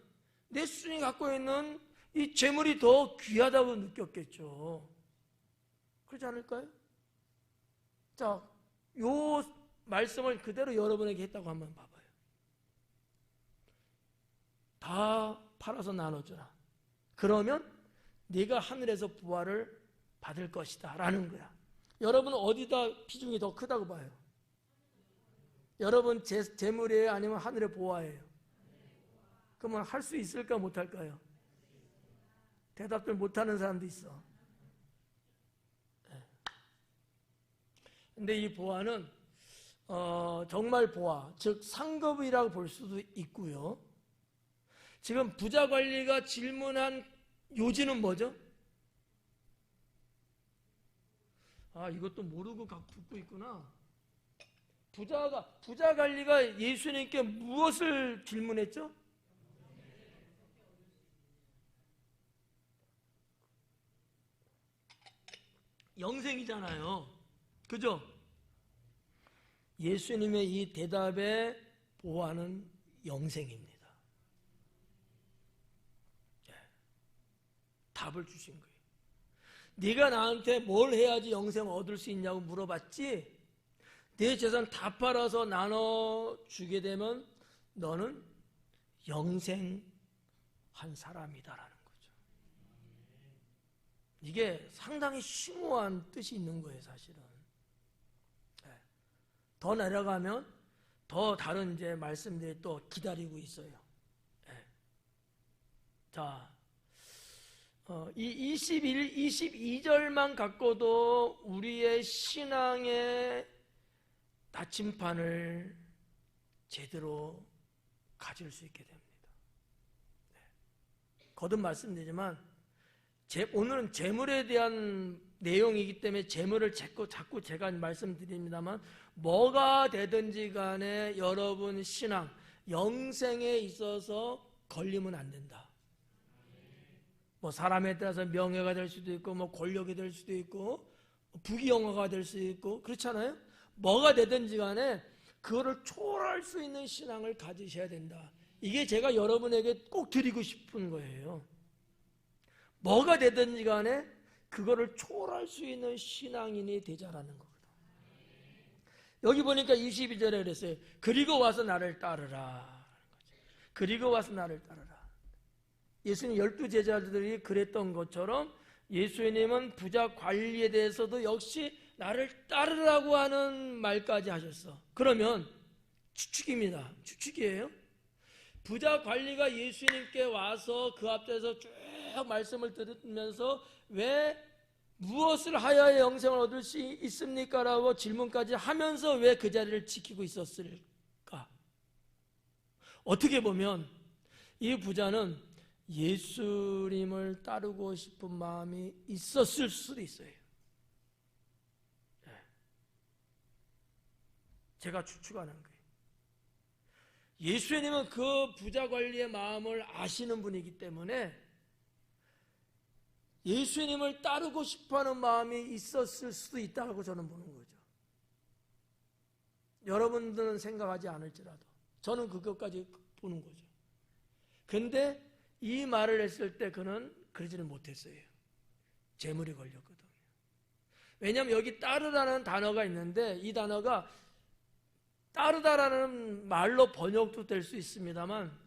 내 수중에 갖고 있는 이 재물이 더 귀하다고 느꼈겠죠. 그렇지 않을까요? 자, 요 말씀을 그대로 여러분에게 했다고 한번 봐봐요. 다 팔아서 나눠주라. 그러면 네가 하늘에서 부활을 받을 것이다 라는 거야. 여러분 어디다 비중이 더 크다고 봐요? 여러분 재물이에요? 아니면 하늘의 보화예요? 그러면 할 수 있을까 못할까요? 대답들 못하는 사람도 있어. 근데 이 보화는 정말 보화, 즉 상급이라고 볼 수도 있고요. 지금 부자 관리가 질문한 요지는 뭐죠? 이것도 모르고 듣고 있구나. 부자 관리가 예수님께 무엇을 질문했죠? 영생이잖아요. 그죠? 예수님의 이 대답의 보화는 영생입니다. 답을 주신 거예요. 네가 나한테 뭘 해야지 영생을 얻을 수 있냐고 물어봤지, 내 재산 다 팔아서 나눠주게 되면 너는 영생한 사람이다라는 거죠. 이게 상당히 심오한 뜻이 있는 거예요, 사실은. 더 내려가면 더 다른 이제 말씀들이 또 기다리고 있어요. 자, 이 22절만 갖고도 우리의 신앙의 나침판을 제대로 가질 수 있게 됩니다. 거듭 말씀드리지만 오늘은 재물에 대한 내용이기 때문에 재물을 자꾸 제가 말씀드립니다만, 뭐가 되든지 간에 여러분 신앙, 영생에 있어서 걸리면 안 된다. 뭐 사람에 따라서 명예가 될 수도 있고, 뭐 권력이 될 수도 있고, 부귀영화가 될 수도 있고, 그렇잖아요. 뭐가 되든지 간에 그거를 초월할 수 있는 신앙을 가지셔야 된다. 이게 제가 여러분에게 꼭 드리고 싶은 거예요. 뭐가 되든지 간에 그거를 초월할 수 있는 신앙인이 되자라는 거거든. 여기 보니까 22절에 그랬어요. 그리고 와서 나를 따르라. 그리고 와서 나를 따르라. 예수님 12제자들이 그랬던 것처럼 예수님은 부자 관리에 대해서도 역시 나를 따르라고 하는 말까지 하셨어. 그러면 추측입니다. 추측이에요. 부자 관리가 예수님께 와서 그 앞에서 쭉 말씀을 들으면서 왜 무엇을 하여야 영생을 얻을 수 있습니까? 라고 질문까지 하면서 왜 그 자리를 지키고 있었을까? 어떻게 보면 이 부자는 예수님을 따르고 싶은 마음이 있었을 수도 있어요. 제가 추측하는 거예요. 예수님은 그 부자 관리의 마음을 아시는 분이기 때문에 예수님을 따르고 싶어하는 마음이 있었을 수도 있다고 저는 보는 거죠. 여러분들은 생각하지 않을지라도 저는 그것까지 보는 거죠. 근데 이 말을 했을 때 그는 그러지는 못했어요. 재물이 걸렸거든요. 왜냐하면 여기 따르다는 단어가 있는데 이 단어가 따르다라는 말로 번역도 될 수 있습니다만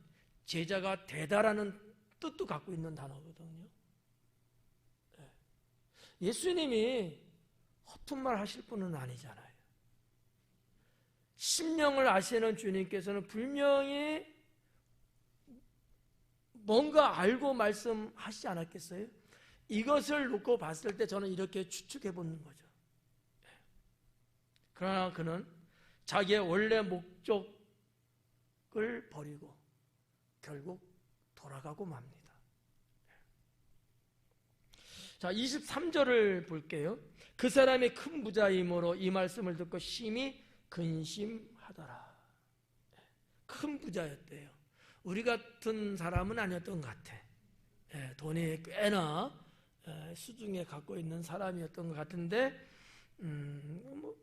제자가 되다라는 뜻도 갖고 있는 단어거든요. 예수님이 허튼 말 하실 분은 아니잖아요. 심령을 아시는 주님께서는 분명히 뭔가 알고 말씀하시지 않았겠어요? 이것을 놓고 봤을 때 저는 이렇게 추측해 보는 거죠. 그러나 그는 자기의 원래 목적을 버리고 결국 돌아가고 맙니다. 자, 23절을 볼게요. 그 사람이 큰 부자이므로 이 말씀을 듣고 심히 근심하더라. 큰 부자였대요. 우리 같은 사람은 아니었던 것 같아. 돈이 꽤나 수중에 갖고 있는 사람이었던 것 같은데 뭐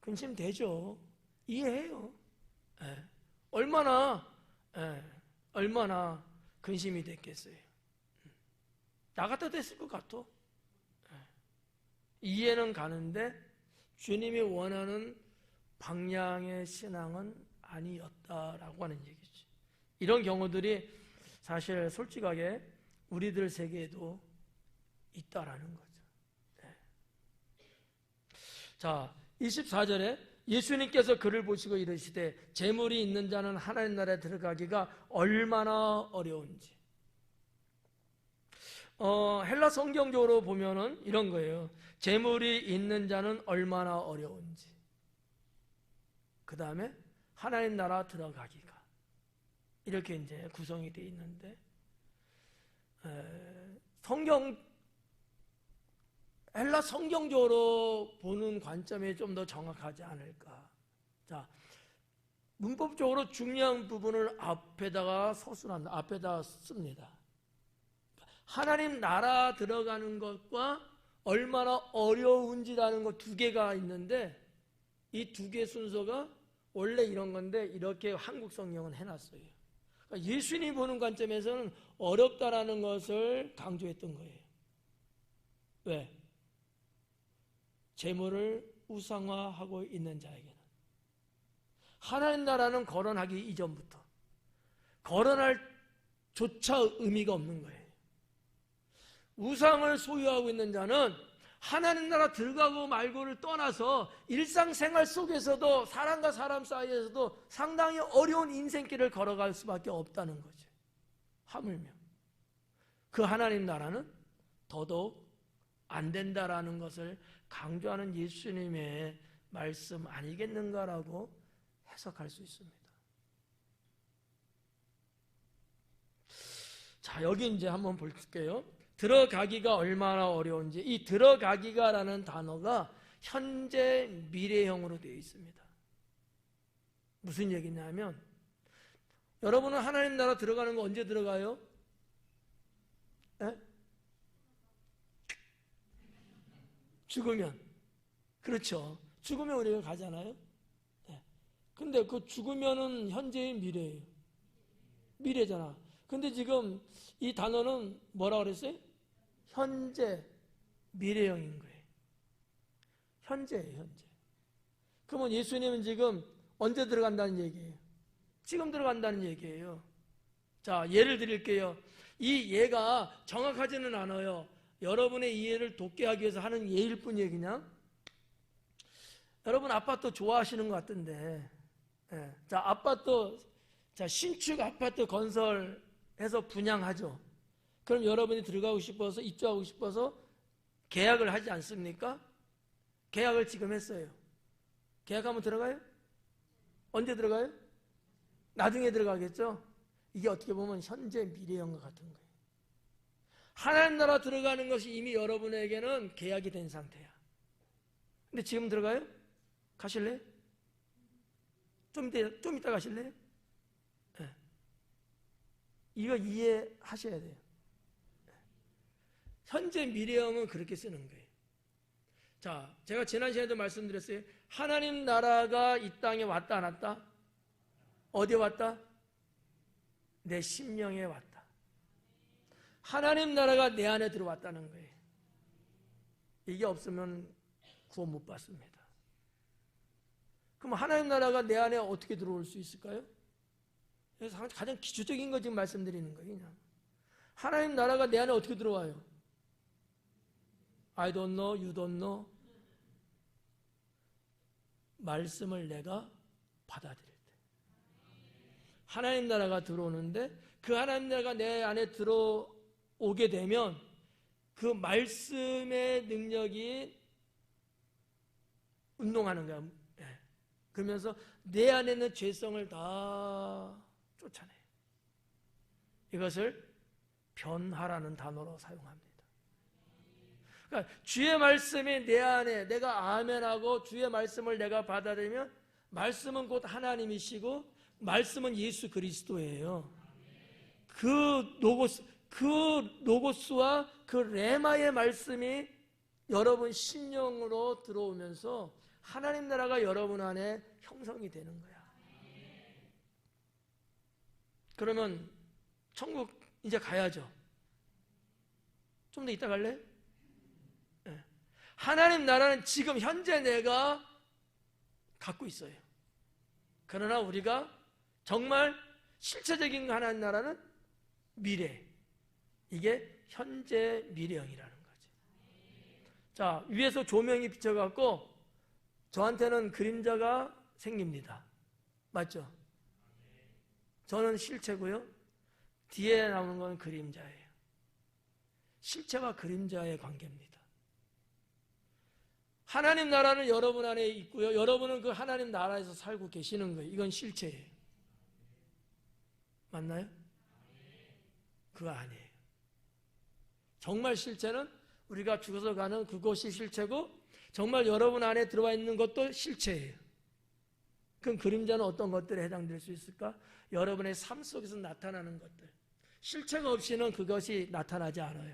근심되죠. 이해해요. 얼마나 근심이 됐겠어요. 나 같아 됐을 것 같아. 이해는 가는데 주님이 원하는 방향의 신앙은 아니었다라고 하는 얘기죠. 이런 경우들이 사실 솔직하게 우리들 세계에도 있다라는 거죠. 자, 24절에 예수님께서 그를 보시고 이르시되 재물이 있는 자는 하나님 나라에 들어가기가 얼마나 어려운지. 헬라 성경적으로 보면은 이런 거예요. 재물이 있는 자는 얼마나 어려운지. 그 다음에 하나님 나라 들어가기가 이렇게 이제 구성이 되어 있는데 헬라 성경적으로 보는 관점이 좀 더 정확하지 않을까. 자, 문법적으로 중요한 부분을 앞에다가 서술합니다. 앞에다 씁니다. 하나님 나라 들어가는 것과 얼마나 어려운지라는 것 두 개가 있는데 이 두 개 순서가 원래 이런 건데 이렇게 한국 성경은 해놨어요. 그러니까 예수님이 보는 관점에서는 어렵다라는 것을 강조했던 거예요. 왜? 재물을 우상화하고 있는 자에게는 하나님 나라는 거론하기 이전부터 거론할 조차 의미가 없는 거예요. 우상을 소유하고 있는 자는 하나님 나라 들어가고 말고를 떠나서 일상생활 속에서도 사람과 사람 사이에서도 상당히 어려운 인생길을 걸어갈 수밖에 없다는 거죠. 하물며 그 하나님 나라는 더더욱 안 된다라는 것을 강조하는 예수님의 말씀 아니겠는가라고 해석할 수 있습니다. 자, 여기 이제 한번 볼게요. 들어가기가 얼마나 어려운지. 이 들어가기가라는 단어가 현재 미래형으로 되어 있습니다. 무슨 얘기냐면 여러분은 하나님 나라 들어가는 거 언제 들어가요? 죽으면. 그렇죠. 죽으면 우리가 가잖아요. 근데 그 죽으면은 현재의 미래예요. 미래잖아. 근데 지금 이 단어는 뭐라 그랬어요? 현재 미래형인 거예요. 현재예요, 현재. 그러면 예수님은 지금 언제 들어간다는 얘기예요? 지금 들어간다는 얘기예요. 자, 예를 드릴게요. 이 예가 정확하지는 않아요. 여러분의 이해를 돕게 하기 위해서 하는 예일 뿐이에요, 그냥. 여러분 아파트 좋아하시는 것 같은데, 자, 아파트 자, 신축 아파트 건설해서 분양하죠. 그럼 여러분이 들어가고 싶어서, 입주하고 싶어서 계약을 하지 않습니까? 계약을 지금 했어요. 계약하면 들어가요? 언제 들어가요? 나중에 들어가겠죠? 이게 어떻게 보면 현재 미래형과 같은 거예요. 하나님 나라 들어가는 것이 이미 여러분에게는 계약이 된 상태야. 근데 지금 들어가요? 가실래요? 좀 이따 가실래요? 네. 이거 이해하셔야 돼요. 현재 미래형은 그렇게 쓰는 거예요. 자, 제가 지난 시간에도 말씀드렸어요. 하나님 나라가 이 땅에 왔다 안 왔다? 어디에 왔다? 내 심령에 왔다. 하나님 나라가 내 안에 들어왔다는 거예요. 이게 없으면 구원 못 받습니다. 그럼 하나님 나라가 내 안에 어떻게 들어올 수 있을까요? 그래서 가장 기초적인 거 지금 말씀드리는 거예요. 그냥. 하나님 나라가 내 안에 어떻게 들어와요? I don't know, you don't know. 말씀을 내가 받아들일 때. 하나님 나라가 들어오는데 그 하나님 나라가 내 안에 들어오게 되면 그 말씀의 능력이 운동하는 거야. 네. 그러면서 내 안에 있는 죄성을 다 쫓아내요. 이것을 변화라는 단어로 사용합니다. 그러니까 주의 말씀이 내 안에 내가 아멘하고 주의 말씀을 내가 받아들이면 말씀은 곧 하나님이시고 말씀은 예수 그리스도예요. 그 로고스와 그 레마의 말씀이 여러분 심령으로 들어오면서 하나님 나라가 여러분 안에 형성이 되는 거야. 그러면 천국 이제 가야죠. 좀 더 이따 갈래? 네. 하나님 나라는 지금 현재 내가 갖고 있어요. 그러나 우리가 정말 실체적인 하나님 나라는 미래. 이게 현재 미래형이라는 거지. 자, 위에서 조명이 비춰갖고 저한테는 그림자가 생깁니다. 맞죠? 저는 실체고요. 뒤에 나오는 건 그림자예요. 실체와 그림자의 관계입니다. 하나님 나라는 여러분 안에 있고요. 여러분은 그 하나님 나라에서 살고 계시는 거예요. 이건 실체예요. 맞나요? 그거 아니에요. 정말 실체는 우리가 죽어서 가는 그곳이 실체고 정말 여러분 안에 들어와 있는 것도 실체예요. 그럼 그림자는 어떤 것들에 해당될 수 있을까? 여러분의 삶 속에서 나타나는 것들. 실체가 없이는 그것이 나타나지 않아요.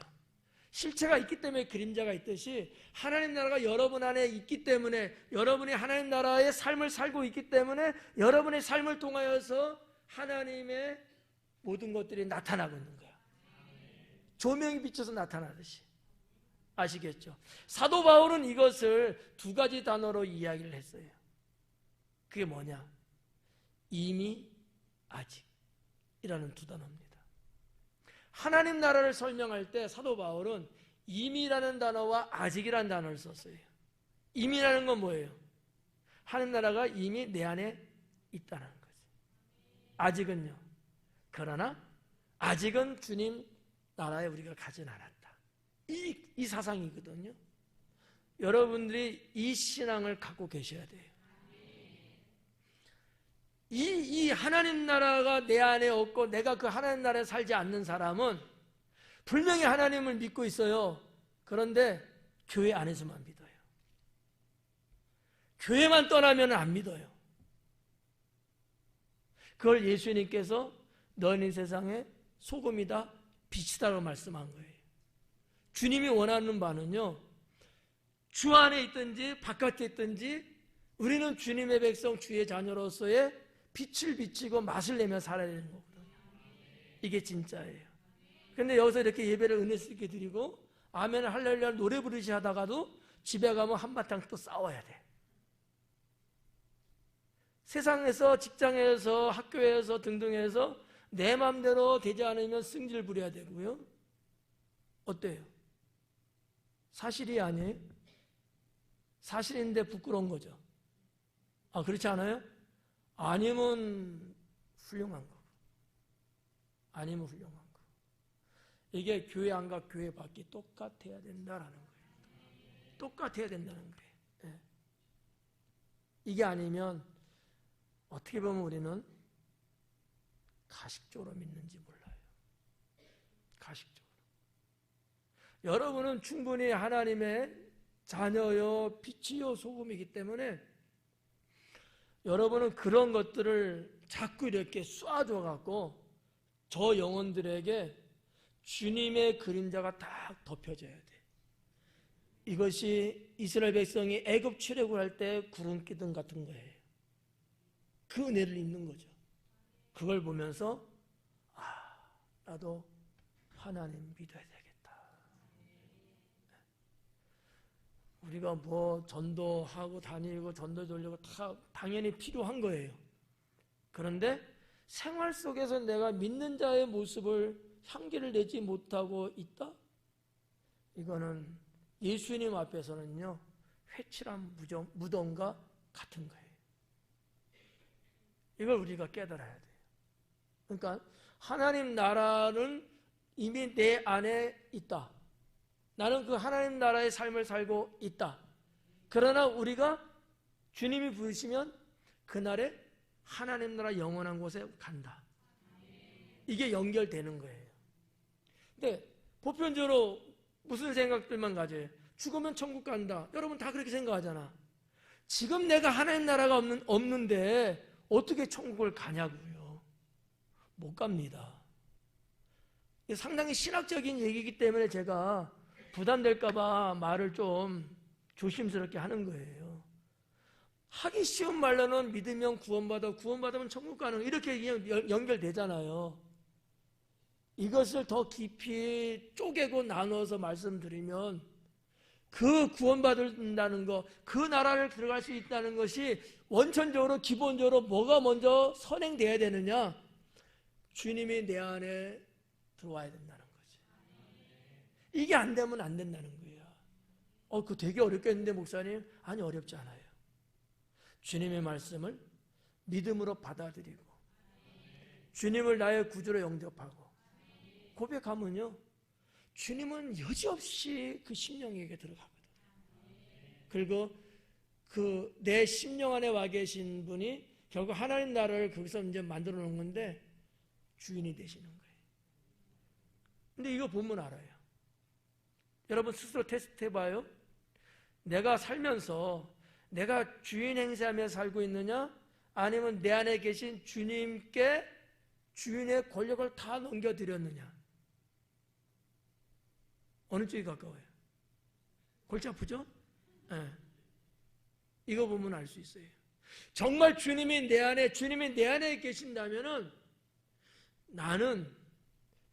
실체가 있기 때문에 그림자가 있듯이 하나님 나라가 여러분 안에 있기 때문에 여러분이 하나님 나라의 삶을 살고 있기 때문에 여러분의 삶을 통하여서 하나님의 모든 것들이 나타나고 있는 거야. 조명이 비쳐서 나타나듯이. 아시겠죠? 사도 바울은 이것을 두 가지 단어로 이야기를 했어요. 그게 뭐냐? 이미, 아직이라는 두 단어입니다. 하나님 나라를 설명할 때 사도 바울은 이미라는 단어와 아직이라는 단어를 썼어요. 이미라는 건 뭐예요? 하나님 나라가 이미 내 안에 있다는 거죠. 아직은요. 그러나 아직은 주님 나라에 우리가 가진 않았다. 이 사상이거든요. 여러분들이 이 신앙을 갖고 계셔야 돼요. 이 하나님 나라가 내 안에 없고 내가 그 하나님 나라에 살지 않는 사람은 분명히 하나님을 믿고 있어요. 그런데 교회 안에서만 믿어요. 교회만 떠나면 안 믿어요. 그걸 예수님께서 너는 세상의 소금이다 빛이다라고 말씀한 거예요. 주님이 원하는 바는요, 주 안에 있든지 바깥에 있든지 우리는 주님의 백성 주의 자녀로서의 빛을 비치고 맛을 내며 살아야 되는 거거든요. 이게 진짜예요. 그런데 여기서 이렇게 예배를 은혜스럽게 드리고 아멘 할렐루야 노래 부르시 하다가도 집에 가면 한바탕 또 싸워야 돼. 세상에서 직장에서 학교에서 등등에서 내 마음대로 되지 않으면 승질 부려야 되고요. 어때요? 사실이 아니에요? 사실인데 부끄러운 거죠. 아, 그렇지 않아요? 아니면 훌륭한 거. 아니면 훌륭한 거. 이게 교회 안과 교회 밖이 똑같아야 된다라는 거예요. 똑같아야 된다는 거예요. 예. 이게 아니면 어떻게 보면 우리는 가식적으로 믿는지 몰라요. 가식적으로. 여러분은 충분히 하나님의 자녀요, 빛이요, 소금이기 때문에 여러분은 그런 것들을 자꾸 이렇게 쏴줘 갖고 저 영혼들에게 주님의 그림자가 딱 덮여져야 돼. 이것이 이스라엘 백성이 애굽 출애굽할 때 구름 기둥 같은 거예요. 그 은혜를 입는 거죠. 그걸 보면서 나도 하나님 믿어야 되겠다. 우리가 뭐 전도하고 다니고 전도 돌리고 다 당연히 필요한 거예요. 그런데 생활 속에서 내가 믿는 자의 모습을 향기를 내지 못하고 있다? 이거는 예수님 앞에서는요, 회칠한 무덤과 같은 거예요. 이걸 우리가 깨달아야 돼요. 그러니까 하나님 나라는 이미 내 안에 있다. 나는 그 하나님 나라의 삶을 살고 있다. 그러나 우리가 주님이 부르시면 그날에 하나님 나라 영원한 곳에 간다. 이게 연결되는 거예요. 근데 보편적으로 무슨 생각들만 가져요? 죽으면 천국 간다. 여러분 다 그렇게 생각하잖아. 지금 내가 하나님 나라가 없는데 어떻게 천국을 가냐고요. 못 갑니다. 상당히 신학적인 얘기이기 때문에 제가 부담될까봐 말을 좀 조심스럽게 하는 거예요. 하기 쉬운 말로는 믿으면 구원받아, 구원받으면 천국 가는, 이렇게 그냥 연결되잖아요. 이것을 더 깊이 쪼개고 나눠서 말씀드리면 그 구원받는다는 것, 그 나라를 들어갈 수 있다는 것이 원천적으로 기본적으로 뭐가 먼저 선행돼야 되느냐? 주님이 내 안에 들어와야 된다는 거지. 이게 안 되면 안 된다는 거예요. 그거 되게 어렵겠는데 목사님? 아니, 어렵지 않아요. 주님의 말씀을 믿음으로 받아들이고 주님을 나의 구주로 영접하고 고백하면요, 주님은 여지없이 그 심령에게 들어가거든. 그리고 그 내 심령 안에 와 계신 분이 결국 하나님 나라를 거기서 이제 만들어 놓은 건데 주인이 되시는 거예요. 근데 이거 보면 알아요. 여러분 스스로 테스트 해봐요. 내가 살면서 내가 주인 행세하며 살고 있느냐? 아니면 내 안에 계신 주님께 주인의 권력을 다 넘겨드렸느냐? 어느 쪽이 가까워요? 골치 아프죠? 네. 이거 보면 알 수 있어요. 정말 주님이 내 안에 계신다면은 나는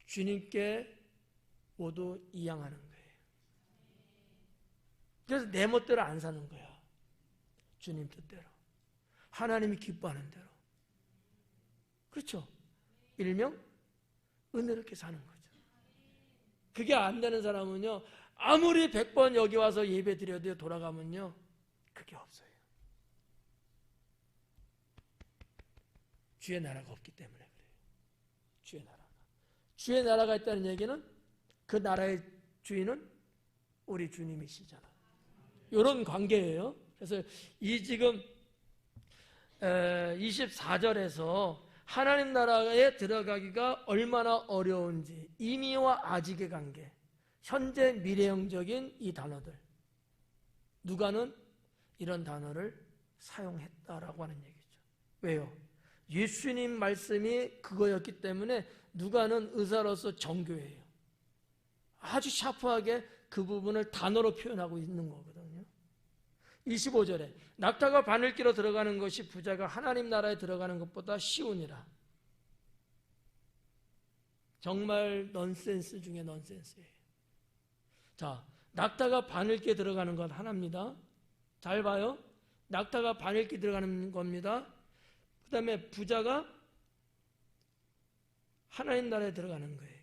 주님께 모두 이양하는 거예요. 그래서 내 멋대로 안 사는 거야. 주님 뜻대로. 하나님이 기뻐하는 대로. 그렇죠? 일명 은혜롭게 사는 거죠. 그게 안 되는 사람은요, 아무리 100번 여기 와서 예배 드려도 돌아가면요, 그게 없어요. 주의 나라가 없기 때문에 그래요. 주의 나라가 있다는 얘기는 그 나라의 주인은 우리 주님이시잖아. 이런 관계예요. 그래서 이 지금 24절에서 하나님 나라에 들어가기가 얼마나 어려운지, 이미와 아직의 관계, 현재 미래형적인 이 단어들, 누가는 이런 단어를 사용했다라고 하는 얘기죠. 왜요? 예수님 말씀이 그거였기 때문에 누가는 의사로서 정교해요. 아주 샤프하게 그 부분을 단어로 표현하고 있는 거거든요. 25절에 낙타가 바늘기로 들어가는 것이 부자가 하나님 나라에 들어가는 것보다 쉬우니라. 정말 넌센스 중에 넌센스예요. 자, 낙타가 바늘기에 들어가는 건 하나입니다. 잘 봐요. 낙타가 바늘기에 들어가는 겁니다. 그 다음에 부자가 하나님 나라에 들어가는 거예요.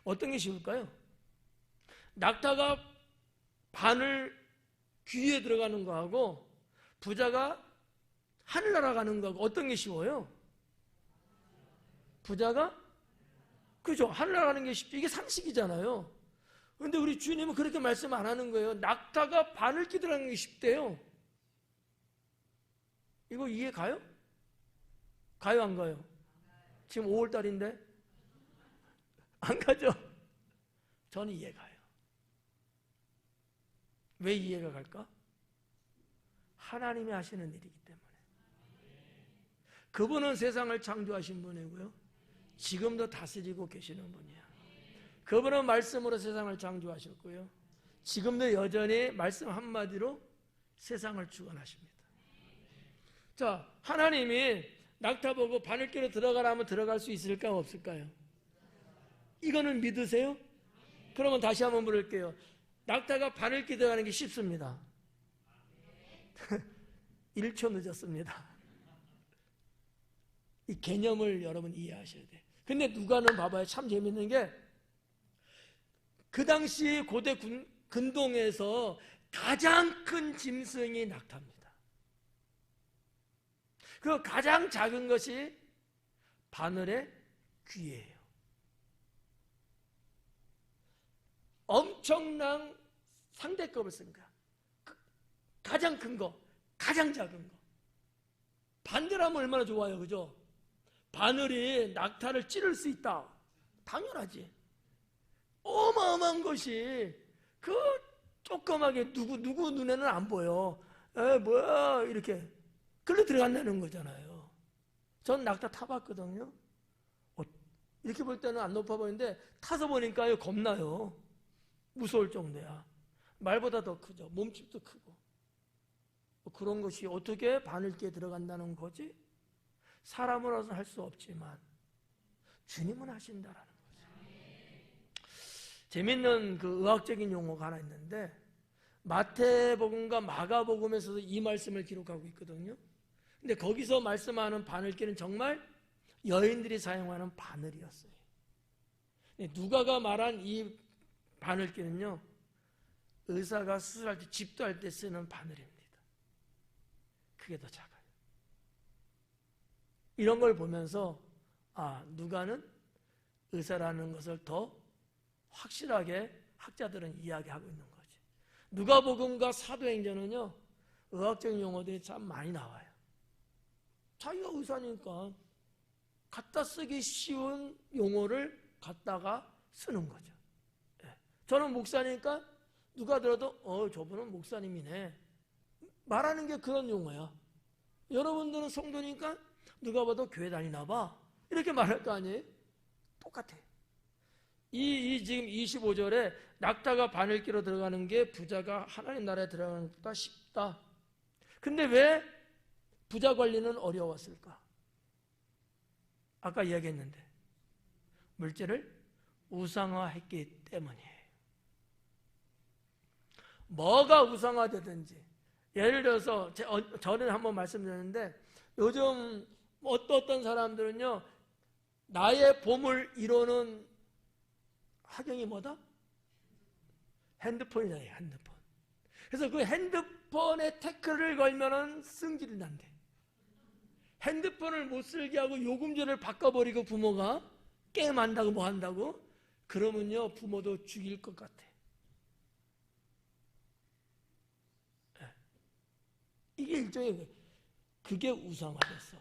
어떤 게 쉬울까요? 낙타가 바늘 귀에 들어가는 거하고 부자가 하늘나라 가는 거하고 어떤 게 쉬워요? 부자가 그죠? 하늘나라 가는 게 쉽지. 이게 상식이잖아요. 그런데 우리 주님은 그렇게 말씀 안 하는 거예요. 낙타가 바늘기 들어가는 게 쉽대요. 이거 이해 가요? 가요, 안 가요? 지금 5월달인데? 안 가죠? 저는 이해 가요. 왜 이해가 갈까? 하나님이 하시는 일이기 때문에. 그분은 세상을 창조하신 분이고요. 지금도 다스리고 계시는 분이야. 그분은 말씀으로 세상을 창조하셨고요. 지금도 여전히 말씀 한마디로 세상을 주관하십니다. 자, 하나님이 낙타 보고 바늘기로 들어가라 하면 들어갈 수 있을까 없을까요? 이거는 믿으세요? 그러면 다시 한번 물을게요. 낙타가 바늘기 들어가는 게 쉽습니다. 1초 늦었습니다. 이 개념을 여러분 이해하셔야 돼요. 근데 누가는 봐봐요. 참 재밌는 게 그 당시 고대 근동에서 가장 큰 짐승이 낙타입니다. 그 가장 작은 것이 바늘의 귀예요. 엄청난 상대급을 쓴 거야. 가장 큰 거, 가장 작은 거. 반대로 하면 얼마나 좋아요, 그죠? 바늘이 낙타를 찌를 수 있다. 당연하지. 어마어마한 것이 그 조그맣게 누구 눈에는 안 보여. 뭐야 이렇게 글로 들어간다는 거잖아요. 전 낙타 타봤거든요. 이렇게 볼 때는 안 높아 보이는데 타서 보니까요 겁나요. 무서울 정도야. 말보다 더 크죠. 몸집도 크고. 그런 것이 어떻게 바늘기에 들어간다는 거지? 사람으로서 할 수 없지만 주님은 하신다라는 거죠. 재밌는 그 의학적인 용어가 하나 있는데 마태복음과 마가복음에서도 이 말씀을 기록하고 있거든요. 근데 거기서 말씀하는 바늘기는 정말 여인들이 사용하는 바늘이었어요. 누가가 말한 이 바늘기는요, 의사가 수술할 때, 집도할 때 쓰는 바늘입니다. 그게 더 작아요. 이런 걸 보면서 누가는 의사라는 것을 더 확실하게 학자들은 이야기하고 있는 거지. 누가복음과 사도행전은요, 의학적인 용어들이 참 많이 나와요. 자기가 의사니까 갖다 쓰기 쉬운 용어를 갖다가 쓰는 거죠. 저는 목사니까 누가 들어도 저분은 목사님이네 말하는 게 그런 용어야. 여러분들은 성도니까 누가 봐도 교회 다니나 봐 이렇게 말할 거 아니에요? 똑같아요. 이 지금 25절에 낙타가 바늘기로 들어가는 게 부자가 하나님 나라에 들어가는 것보다 쉽다. 근데 왜 부자 관리는 어려웠을까? 아까 이야기했는데 물질을 우상화했기 때문이에요. 뭐가 우상화되든지, 예를 들어서 전에 한번 말씀드렸는데 요즘 어떤 사람들은요 나의 봄을 이루는 하경이 뭐다? 핸드폰이잖아요. 핸드폰. 그래서 그 핸드폰에 태클을 걸면은 승질이 난대. 핸드폰을 못 쓰게 하고 요금제를 바꿔버리고 부모가 게임한다고 뭐 한다고 그러면요 부모도 죽일 것 같아. 이게 일종의 그게 우상화됐어.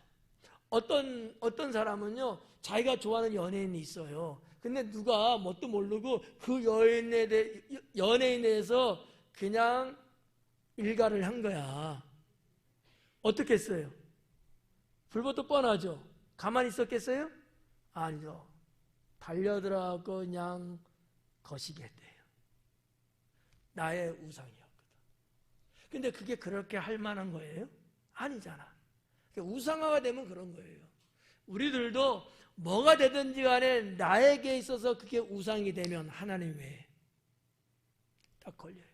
어떤 사람은요 자기가 좋아하는 연예인이 있어요. 근데 누가 뭣도 모르고 그 연예인에 대해서 그냥 일가를 한 거야. 어떻게 했어요? 불법도 뻔하죠. 가만히 있었겠어요? 아니죠. 달려들어가고 그냥 거시기 했대요. 나의 우상이었거든. 근데 그게 그렇게 할 만한 거예요? 아니잖아. 우상화가 되면 그런 거예요. 우리들도 뭐가 되든지 간에 나에게 있어서 그게 우상이 되면 하나님 외에 딱 걸려요.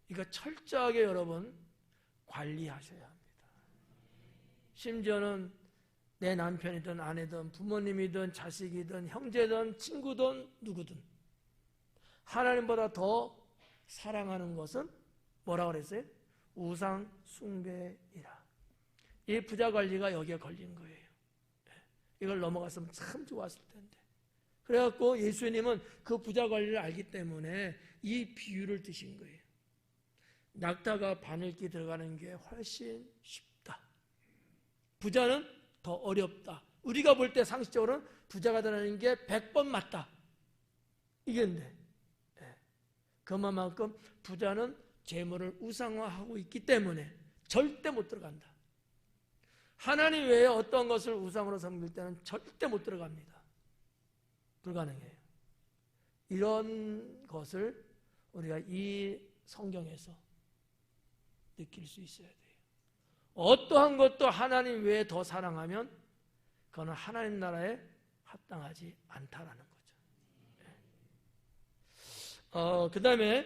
이거 철저하게 여러분 관리하셔야 합니다. 심지어는 내 남편이든 아내든 부모님이든 자식이든 형제든 친구든 누구든 하나님보다 더 사랑하는 것은 뭐라고 그랬어요? 우상 숭배이라. 이 부자 관리가 여기에 걸린 거예요. 이걸 넘어갔으면 참 좋았을 텐데. 그래갖고 예수님은 그 부자 관리를 알기 때문에 이 비유를 드신 거예요. 낙타가 바늘기 들어가는 게 훨씬 쉽다. 부자는 더 어렵다. 우리가 볼 때 상식적으로는 부자가 되는 게 100번 맞다. 이건데 그만큼 부자는 재물을 우상화하고 있기 때문에 절대 못 들어간다. 하나님 외에 어떤 것을 우상으로 섬길 때는 절대 못 들어갑니다. 불가능해요. 이런 것을 우리가 이 성경에서 느낄 수 있어야 돼요. 어떠한 것도 하나님 외에 더 사랑하면 그거는 하나님 나라에 합당하지 않다라는 거죠. 그 다음에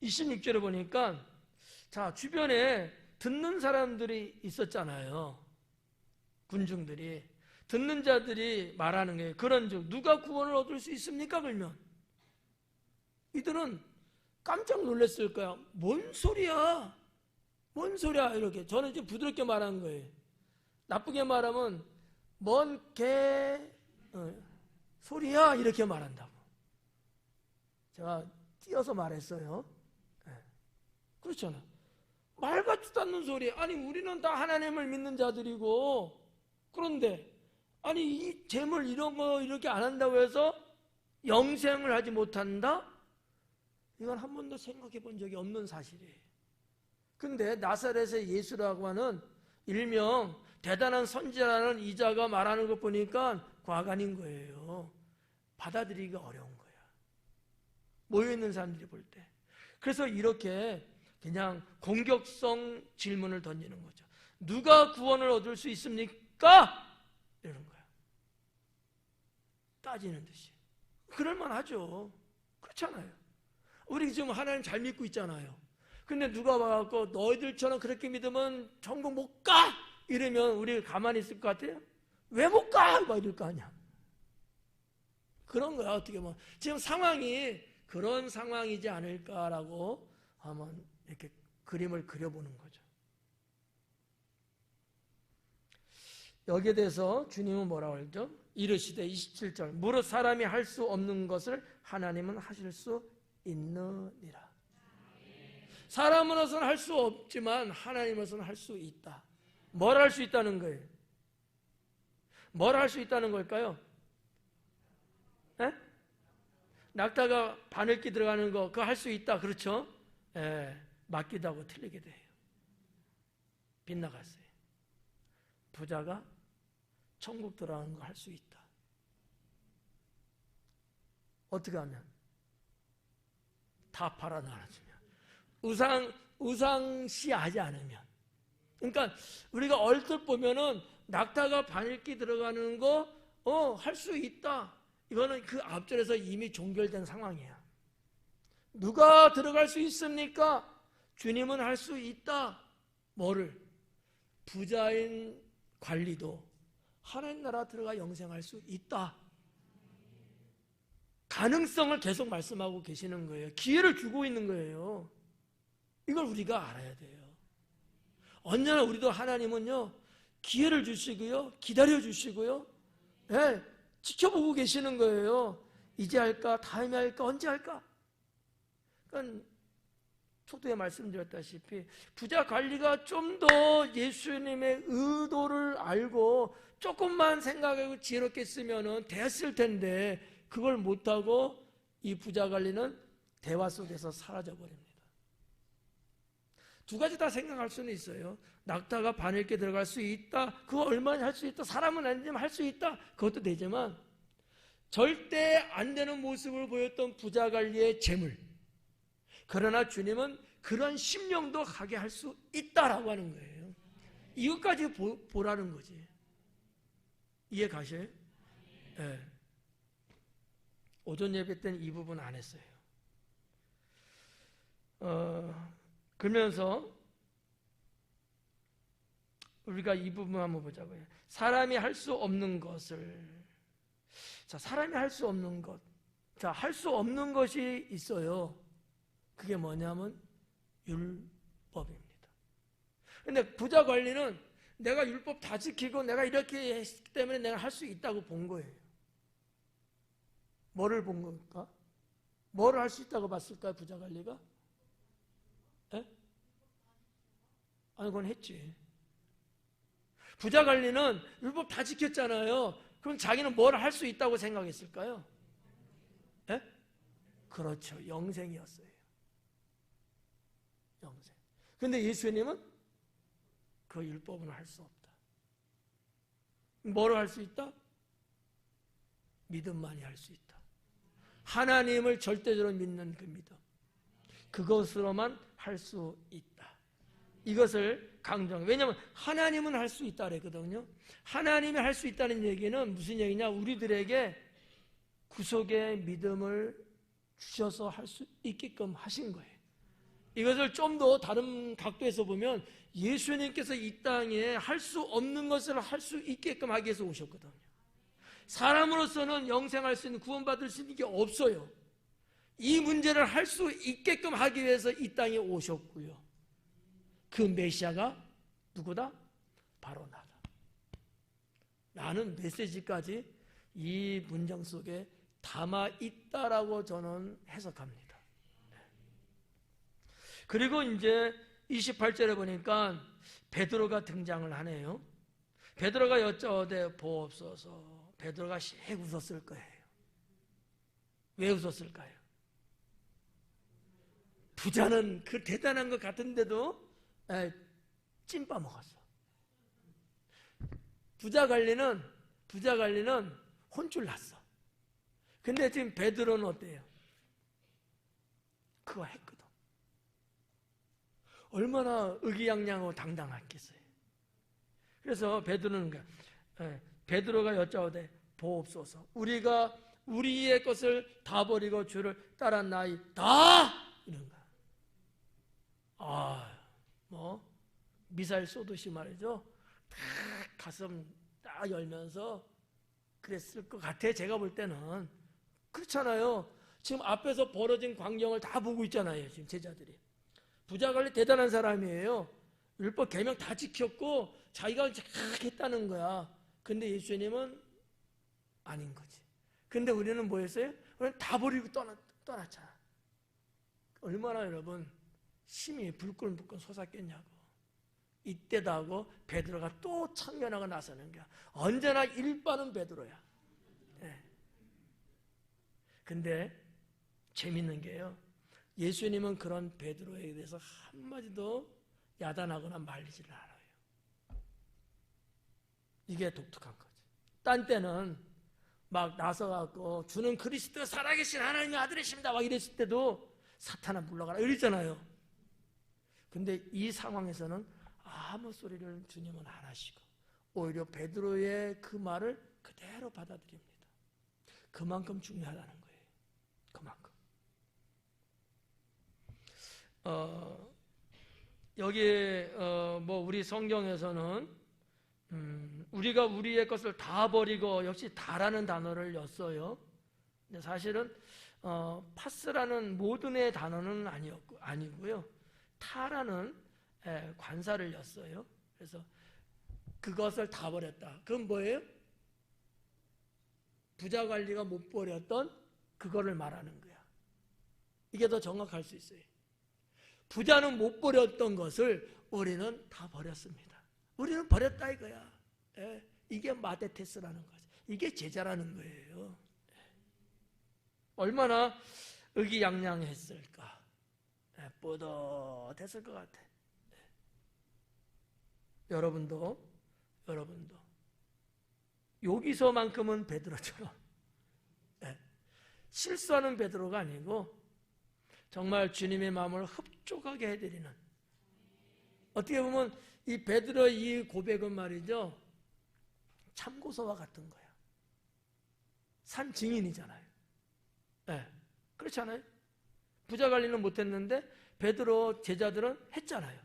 26절에 보니까 자, 주변에 듣는 사람들이 있었잖아요. 군중들이. 듣는 자들이 말하는 게 그런즉 누가 구원을 얻을 수 있습니까? 그러면 이들은 깜짝 놀랐을 거야. 뭔 소리야? 뭔 소리야? 이렇게. 저는 이제 부드럽게 말한 거예요. 나쁘게 말하면 뭔 개 소리야? 이렇게 말한다고. 제가 띄어서 말했어요. 그렇잖아. 말 같지도 않는 소리. 아니 우리는 다 하나님을 믿는 자들이고 그런데 아니 이 재물 이런 거 이렇게 안 한다고 해서 영생을 하지 못한다? 이건 한 번도 생각해 본 적이 없는 사실이에요. 근데 나사렛의 예수라고 하는 일명 대단한 선지자라는 이자가 말하는 것 보니까 과간인 거예요. 받아들이기가 어려운 거야. 모여있는 사람들이 볼 때. 그래서 이렇게 그냥 공격성 질문을 던지는 거죠. 누가 구원을 얻을 수 있습니까? 이러는 거야. 따지는 듯이. 그럴만하죠. 그렇잖아요. 우리 지금 하나님 잘 믿고 있잖아요. 근데 누가 와갖고 너희들처럼 그렇게 믿으면 천국 못 가! 이러면 우리 가만히 있을 것 같아요? 왜 못 가! 막 이럴 거 아니야. 그런 거야, 어떻게 보면. 지금 상황이 그런 상황이지 않을까라고 한번 이렇게 그림을 그려보는 거죠. 여기에 대해서 주님은 뭐라고 하죠? 이르시되 27절 무릇 사람이 할 수 없는 것을 하나님은 하실 수 있느니라. 사람으로서는 할 수 없지만 하나님으로서는 할 수 있다. 뭘 할 수 있다는 거예요? 뭘 할 수 있다는 걸까요? 에? 낙타가 바늘기 들어가는 거 그거 할 수 있다. 그렇죠? 맞기도 하고 틀리기도 해요. 빗나갔어요. 부자가 천국 들어가는 거 할 수 있다. 어떻게 하면? 다 팔아 나눠주면. 우상시하지 않으면. 그러니까 우리가 얼핏 보면은 낙타가 바늘기 들어가는 거 할 수 있다. 이거는 그 앞절에서 이미 종결된 상황이야. 누가 들어갈 수 있습니까? 주님은 할 수 있다. 뭐를? 부자인 관리도 하나님 나라 들어가 영생할 수 있다. 가능성을 계속 말씀하고 계시는 거예요. 기회를 주고 있는 거예요. 이걸 우리가 알아야 돼요. 언제나 우리도 하나님은요 기회를 주시고요 기다려 주시고요 지켜보고 계시는 거예요. 이제 할까? 다음에 할까? 언제 할까? 그러니까 초두에 말씀드렸다시피 부자 관리가 좀 더 예수님의 의도를 알고 조금만 생각하고 지혜롭게 쓰면은 됐을 텐데 그걸 못하고 이 부자 관리는 대화 속에서 사라져버립니다. 두 가지 다 생각할 수는 있어요. 낙타가 바늘게 들어갈 수 있다. 그거 얼마나 할 수 있다. 사람은 아니지만 할 수 있다. 그것도 되지만 절대 안 되는 모습을 보였던 부자 관리의 재물. 그러나 주님은 그런 심령도 가게 할 수 있다라고 하는 거예요. 이것까지 보라는 거지. 이해 가셔요? 네. 오전 예배 때는 이 부분 안 했어요. 그러면서 우리가 이 부분 한번 보자고요. 사람이 할 수 없는 것을. 자, 사람이 할 수 없는 것. 자, 할 수 없는 것이 있어요. 그게 뭐냐면 율법입니다. 근데 부자 관리는 내가 율법 다 지키고 내가 이렇게 했기 때문에 내가 할 수 있다고 본 거예요. 뭐를 본 걸까? 뭐를 할 수 있다고 봤을까요? 부자관리가? 예? 아니, 그건 했지. 부자관리는 율법 다 지켰잖아요. 그럼 자기는 뭘 할 수 있다고 생각했을까요? 예? 그렇죠. 영생이었어요. 영생. 근데 예수님은 그 율법은 할 수 없다. 뭐를 할 수 있다? 믿음만이 할 수 있다. 하나님을 절대적으로 믿는 그 믿음. 그것으로만 할 수 있다. 이것을 강조한. 왜냐하면 하나님은 할 수 있다 그랬거든요. 하나님이 할 수 있다는 얘기는 무슨 얘기냐? 우리들에게 구속의 믿음을 주셔서 할 수 있게끔 하신 거예요. 이것을 좀 더 다른 각도에서 보면 예수님께서 이 땅에 할 수 없는 것을 할 수 있게끔 하기 위해서 오셨거든요. 사람으로서는 영생할 수 있는, 구원받을 수 있는 게 없어요. 이 문제를 할 수 있게끔 하기 위해서 이 땅에 오셨고요. 그 메시아가 누구다? 바로 나다. 라는 메시지까지 이 문장 속에 담아 있다라고 저는 해석합니다. 그리고 이제 28절에 보니까 베드로가 등장을 하네요. 베드로가 여짜오되 보옵소서. 베드로가 씩 웃었을 거예요. 왜 웃었을까요? 부자는 그 대단한 것 같은데도 찐빠 먹었어. 부자 관리는 혼쭐 났어. 근데 지금 베드로는 어때요? 그거 했거든. 얼마나 의기양양하고 당당했겠어요. 그래서 베드로가 여짜오되 보옵소서. 우리가 우리의 것을 다 버리고 주를 따랐나이다. 이런 거야. 미사일 쏘듯이 말이죠. 딱 가슴 딱 열면서 그랬을 것 같아. 제가 볼 때는. 그렇잖아요. 지금 앞에서 벌어진 광경을 다 보고 있잖아요. 지금 제자들이. 부자관리 대단한 사람이에요. 율법 계명 다 지켰고 자기가 쫙 했다는 거야. 근데 예수님은 아닌 거지. 근데 우리는 뭐 했어요? 우리는 다 버리고 떠났잖아. 얼마나 여러분 심히 불끈불끈 솟았겠냐고. 이때도 하고 베드로가 또 참견하고 나서는 거야. 언제나 일반은 베드로야. 네. 근데 재밌는 게요. 예수님은 그런 베드로에 대해서 한마디도 야단하거나 말리지를 않아요. 이게 독특한 거지. 딴 때는 막 나서갖고 주는 그리스도 살아계신 하나님의 아들이십니다 막 이랬을 때도 사탄아 물러가라 이랬잖아요. 근데 이 상황에서는 아무 소리를 주님은 안 하시고 오히려 베드로의 그 말을 그대로 받아들입니다. 그만큼 중요하다는 거예요. 그만큼. 여기 우리 성경에서는 우리가 우리의 것을 다 버리고 역시 다라는 단어를 였어요. 근데 사실은 파스라는 모든의 단어는 아니고요. 타라는 관사를 였어요. 그래서 그것을 다 버렸다. 그건 뭐예요? 부자 관리가 못 버렸던 그거를 말하는 거야. 이게 더 정확할 수 있어요. 부자는 못 버렸던 것을 우리는 다 버렸습니다. 우리는 버렸다 이거야. 이게 마데테스라는 거지. 이게 제자라는 거예요. 얼마나 의기양양했을까. 뿌듯했을 것 같아. 여러분도 여기서만큼은 베드로처럼 실수하는 베드로가 아니고 정말 주님의 마음을 흡족하게 해드리는, 어떻게 보면 이 베드로의 이 고백은 말이죠, 참고서와 같은 거야. 산 증인이잖아요. 그렇잖아요. 부자 관리는 못했는데 베드로 제자들은 했잖아요.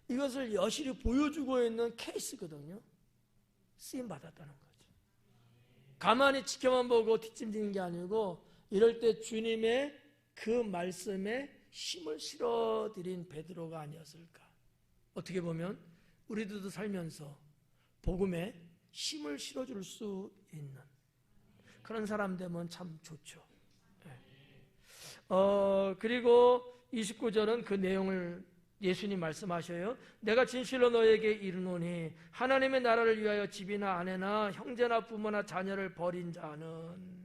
이것을 여실히 보여주고 있는 케이스거든요. 쓰임 받았다는 거죠. 가만히 지켜만 보고 뒷짐지는 게 아니고 이럴 때 주님의 그 말씀에 힘을 실어드린 베드로가 아니었을까. 어떻게 보면 우리들도 살면서 복음에 힘을 실어줄 수 있는 그런 사람 되면 참 좋죠. 그리고 29절은 그 내용을 예수님 말씀하셔요. 내가 진실로 너에게 이르노니 하나님의 나라를 위하여 집이나 아내나 형제나 부모나 자녀를 버린 자는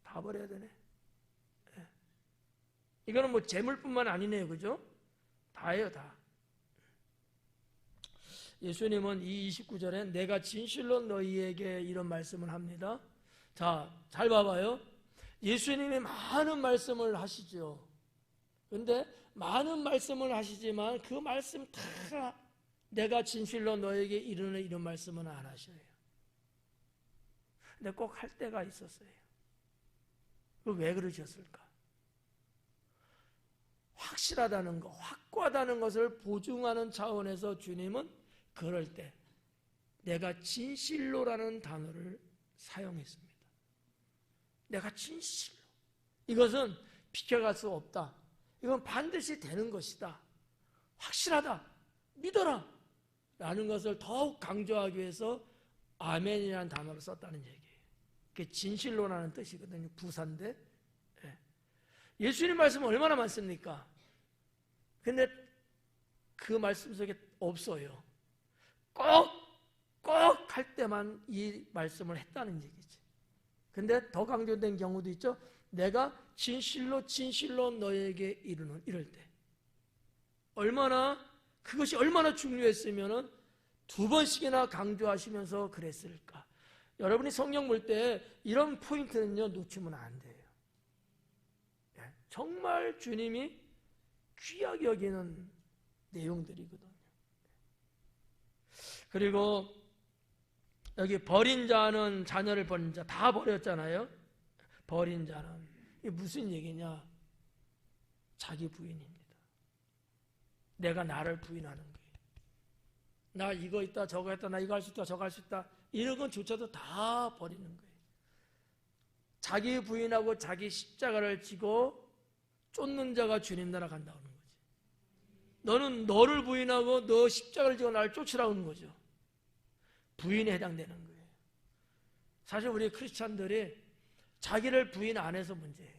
다 버려야 되네. 이거는 뭐 재물뿐만 아니네요, 그죠? 다예요, 다. 예수님은 이 29절에 내가 진실로 너희에게 이런 말씀을 합니다. 자, 잘 봐봐요. 예수님이 많은 말씀을 하시죠. 그런데 많은 말씀을 하시지만 그 말씀 다 내가 진실로 너에게 이르는 이런 말씀은 안 하셔요. 근데 꼭 할 때가 있었어요. 왜 그러셨을까? 확실하다는 것, 확고하다는 것을 보증하는 차원에서 주님은 그럴 때 내가 진실로라는 단어를 사용했습니다. 내가 진실로. 이것은 비켜갈 수 없다. 이건 반드시 되는 것이다. 확실하다. 믿어라. 라는 것을 더욱 강조하기 위해서 아멘이라는 단어를 썼다는 얘기예요. 그게 진실로라는 뜻이거든요. 부사인데. 예수님 말씀은 얼마나 많습니까? 근데 그 말씀 속에 없어요. 꼭 할 때만 이 말씀을 했다는 얘기지. 근데 더 강조된 경우도 있죠. 내가 진실로 너에게 이르는 이럴 때. 그것이 얼마나 중요했으면 두 번씩이나 강조하시면서 그랬을까. 여러분이 성경 볼 때 이런 포인트는요, 놓치면 안 돼요. 정말 주님이 귀하게 여기는 내용들이거든요. 그리고 여기 버린 자는 자녀를 버린 자 다 버렸잖아요. 버린 자는 이게 무슨 얘기냐? 자기 부인입니다. 내가 나를 부인하는 거예요. 나 이거 있다 저거 있다 나 이거 할 수 있다 저거 할 수 있다 이런 건조차도 다 버리는 거예요. 자기 부인하고 자기 십자가를 지고 쫓는 자가 주님 나라 간다고 하는 거지. 너는 너를 부인하고 너 십자가를 지고 나를 쫓으라고 하는 거죠. 부인에 해당되는 거예요. 사실 우리 크리스찬들이 자기를 부인 안 해서 문제예요.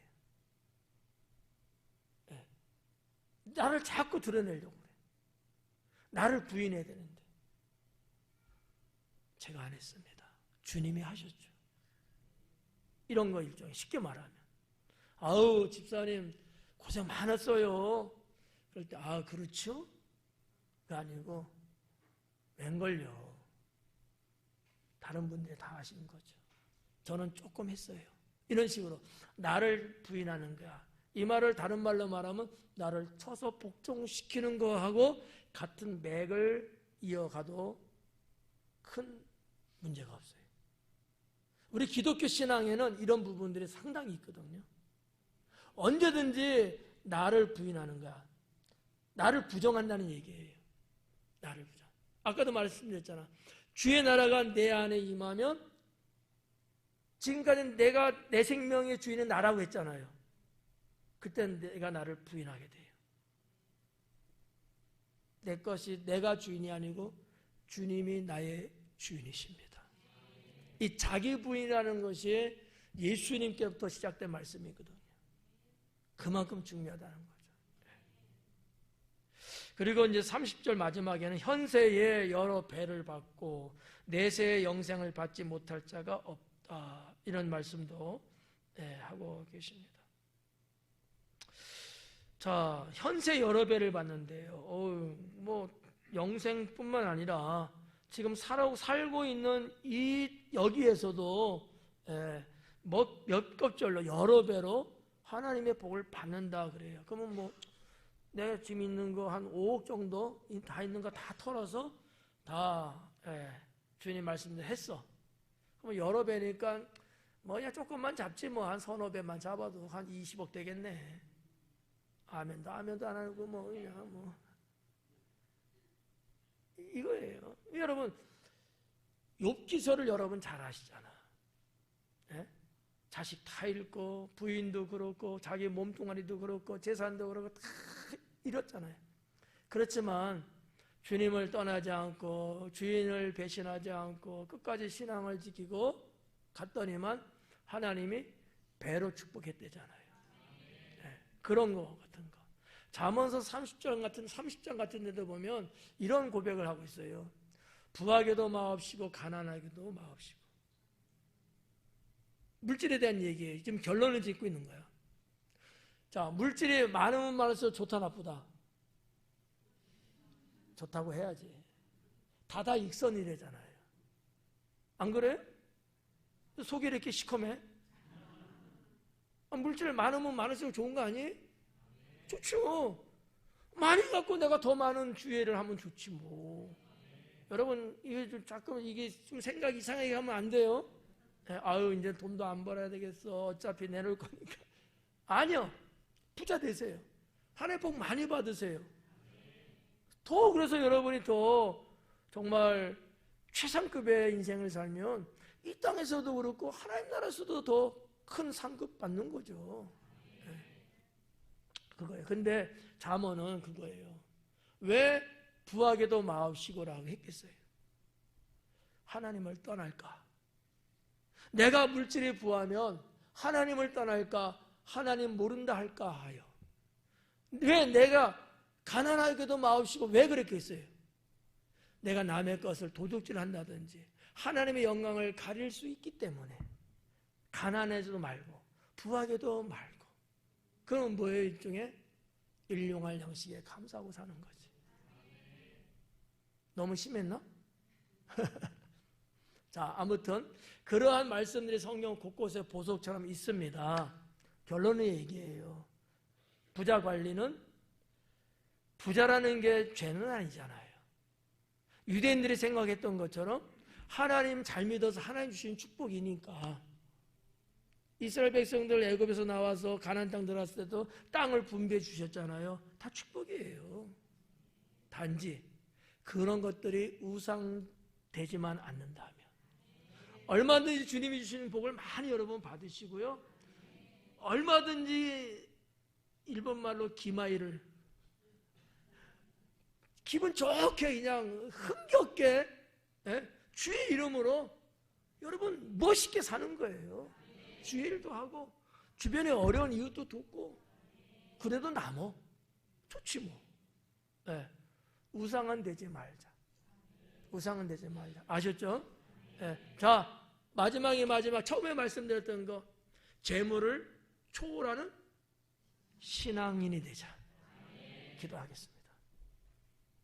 나를 자꾸 드러내려고 그래. 나를 부인해야 되는데 제가 안 했습니다. 주님이 하셨죠. 이런 거 일종의 쉽게 말하면 아우 집사님 고생 많았어요. 그럴 때 그렇죠? 그게 아니고 웬걸요. 다른 분들이 다 하신 거죠. 저는 조금 했어요. 이런 식으로 나를 부인하는 거야. 이 말을 다른 말로 말하면 나를 쳐서 복종시키는 거하고 같은 맥을 이어가도 큰 문제가 없어요. 우리 기독교 신앙에는 이런 부분들이 상당히 있거든요. 언제든지 나를 부인하는 거야. 나를 부정한다는 얘기예요. 나를 부정. 아까도 말씀드렸잖아. 주의 나라가 내 안에 임하면 지금까지는 내가 내 생명의 주인은 나라고 했잖아요. 그때는 내가 나를 부인하게 돼요. 내 것이 내가 주인이 아니고 주님이 나의 주인이십니다. 이 자기 부인이라는 것이 예수님께부터 시작된 말씀이거든요. 그만큼 중요하다는 거죠. 그리고 이제 30절 마지막에는 현세에 여러 배를 받고 내세의 영생을 받지 못할 자가 없다. 이런 말씀도 하고 계십니다. 자, 현세 여러 배를 받는데요. 뭐 영생뿐만 아니라 지금 살고 있는 여기에서도 몇 급절로 여러 배로 하나님의 복을 받는다 그래요. 그러면 뭐 내가 지금 있는 거 한 5억 정도 다 있는 거 다 털어서 다 주님 말씀대로 했어. 그럼 여러 배니까 뭐야 조금만 잡지 뭐 한 서너 배만 잡아도 한 20억 되겠네. 아멘도 안 하고 뭐 그냥 뭐 이거예요. 여러분 욥기서를 여러분 잘 아시잖아. 자식 다 잃고 부인도 그렇고 자기 몸뚱아리도 그렇고 재산도 그렇고 다 잃었잖아요. 그렇지만 주님을 떠나지 않고 주인을 배신하지 않고 끝까지 신앙을 지키고 갔더니만 하나님이 배로 축복했대잖아요. 네, 그런 거 같은 거. 잠언서 30장 같은 데도 보면 이런 고백을 하고 있어요. 부하게도 마옵시고 가난하게도 마옵시고. 물질에 대한 얘기예요. 지금 결론을 짓고 있는 거야. 자, 물질이 많으면 많을수록 좋다 나쁘다? 좋다고 해야지. 다다익선이래잖아요. 안 그래요? 속이 이렇게 시커매? 물질 많으면 많을수록 좋은 거 아니에요? 좋죠. 많이 갖고 내가 더 많은 주의를 하면 좋지 뭐. 여러분 이게 좀 자꾸 이게 좀 생각 이상하게 하면 안 돼요. 아유 이제 돈도 안 벌어야 되겠어. 어차피 내놓을 거니까. 아니요. 부자 되세요. 하나님 복 많이 받으세요. 더 그래서 여러분이 더 정말 최상급의 인생을 살면 이 땅에서도 그렇고 하나님 나라에서도 더 큰 상급 받는 거죠. 그거예요. 근데 잠언은 그거예요. 왜 부하게도 마옵시고라고 했겠어요? 하나님을 떠날까? 내가 물질이 부하면 하나님을 떠날까? 하나님 모른다 할까 하여. 왜 내가 가난하게도 마옵시고 왜 그랬겠어요? 내가 남의 것을 도둑질한다든지 하나님의 영광을 가릴 수 있기 때문에 가난해도 말고 부하게도 말고. 그럼 뭐예요? 일종의 일용할 양식에 감사하고 사는 거지. 너무 심했나? 자, 아무튼 그러한 말씀들이 성경 곳곳에 보석처럼 있습니다. 결론의 얘기예요. 부자 관리는 부자라는 게 죄는 아니잖아요. 유대인들이 생각했던 것처럼 하나님 잘 믿어서 하나님 주신 축복이니까. 이스라엘 백성들 애굽에서 나와서 가나안 땅 들어갔을 때도 땅을 분배해 주셨잖아요. 다 축복이에요. 단지 그런 것들이 우상되지만 않는다면 얼마든지 주님이 주시는 복을 많이 여러분 받으시고요. 얼마든지 일본말로 기마이를 기분 좋게 그냥 흥겹게 주의 이름으로 여러분 멋있게 사는 거예요. 주의 일도 하고 주변에 어려운 이웃도 돕고 그래도 남어 좋지 뭐. 우상은 되지 말자. 우상은 되지 말자. 아셨죠? 자, 마지막 처음에 말씀드렸던 거 재물을 초월하는 신앙인이 되자. 기도하겠습니다.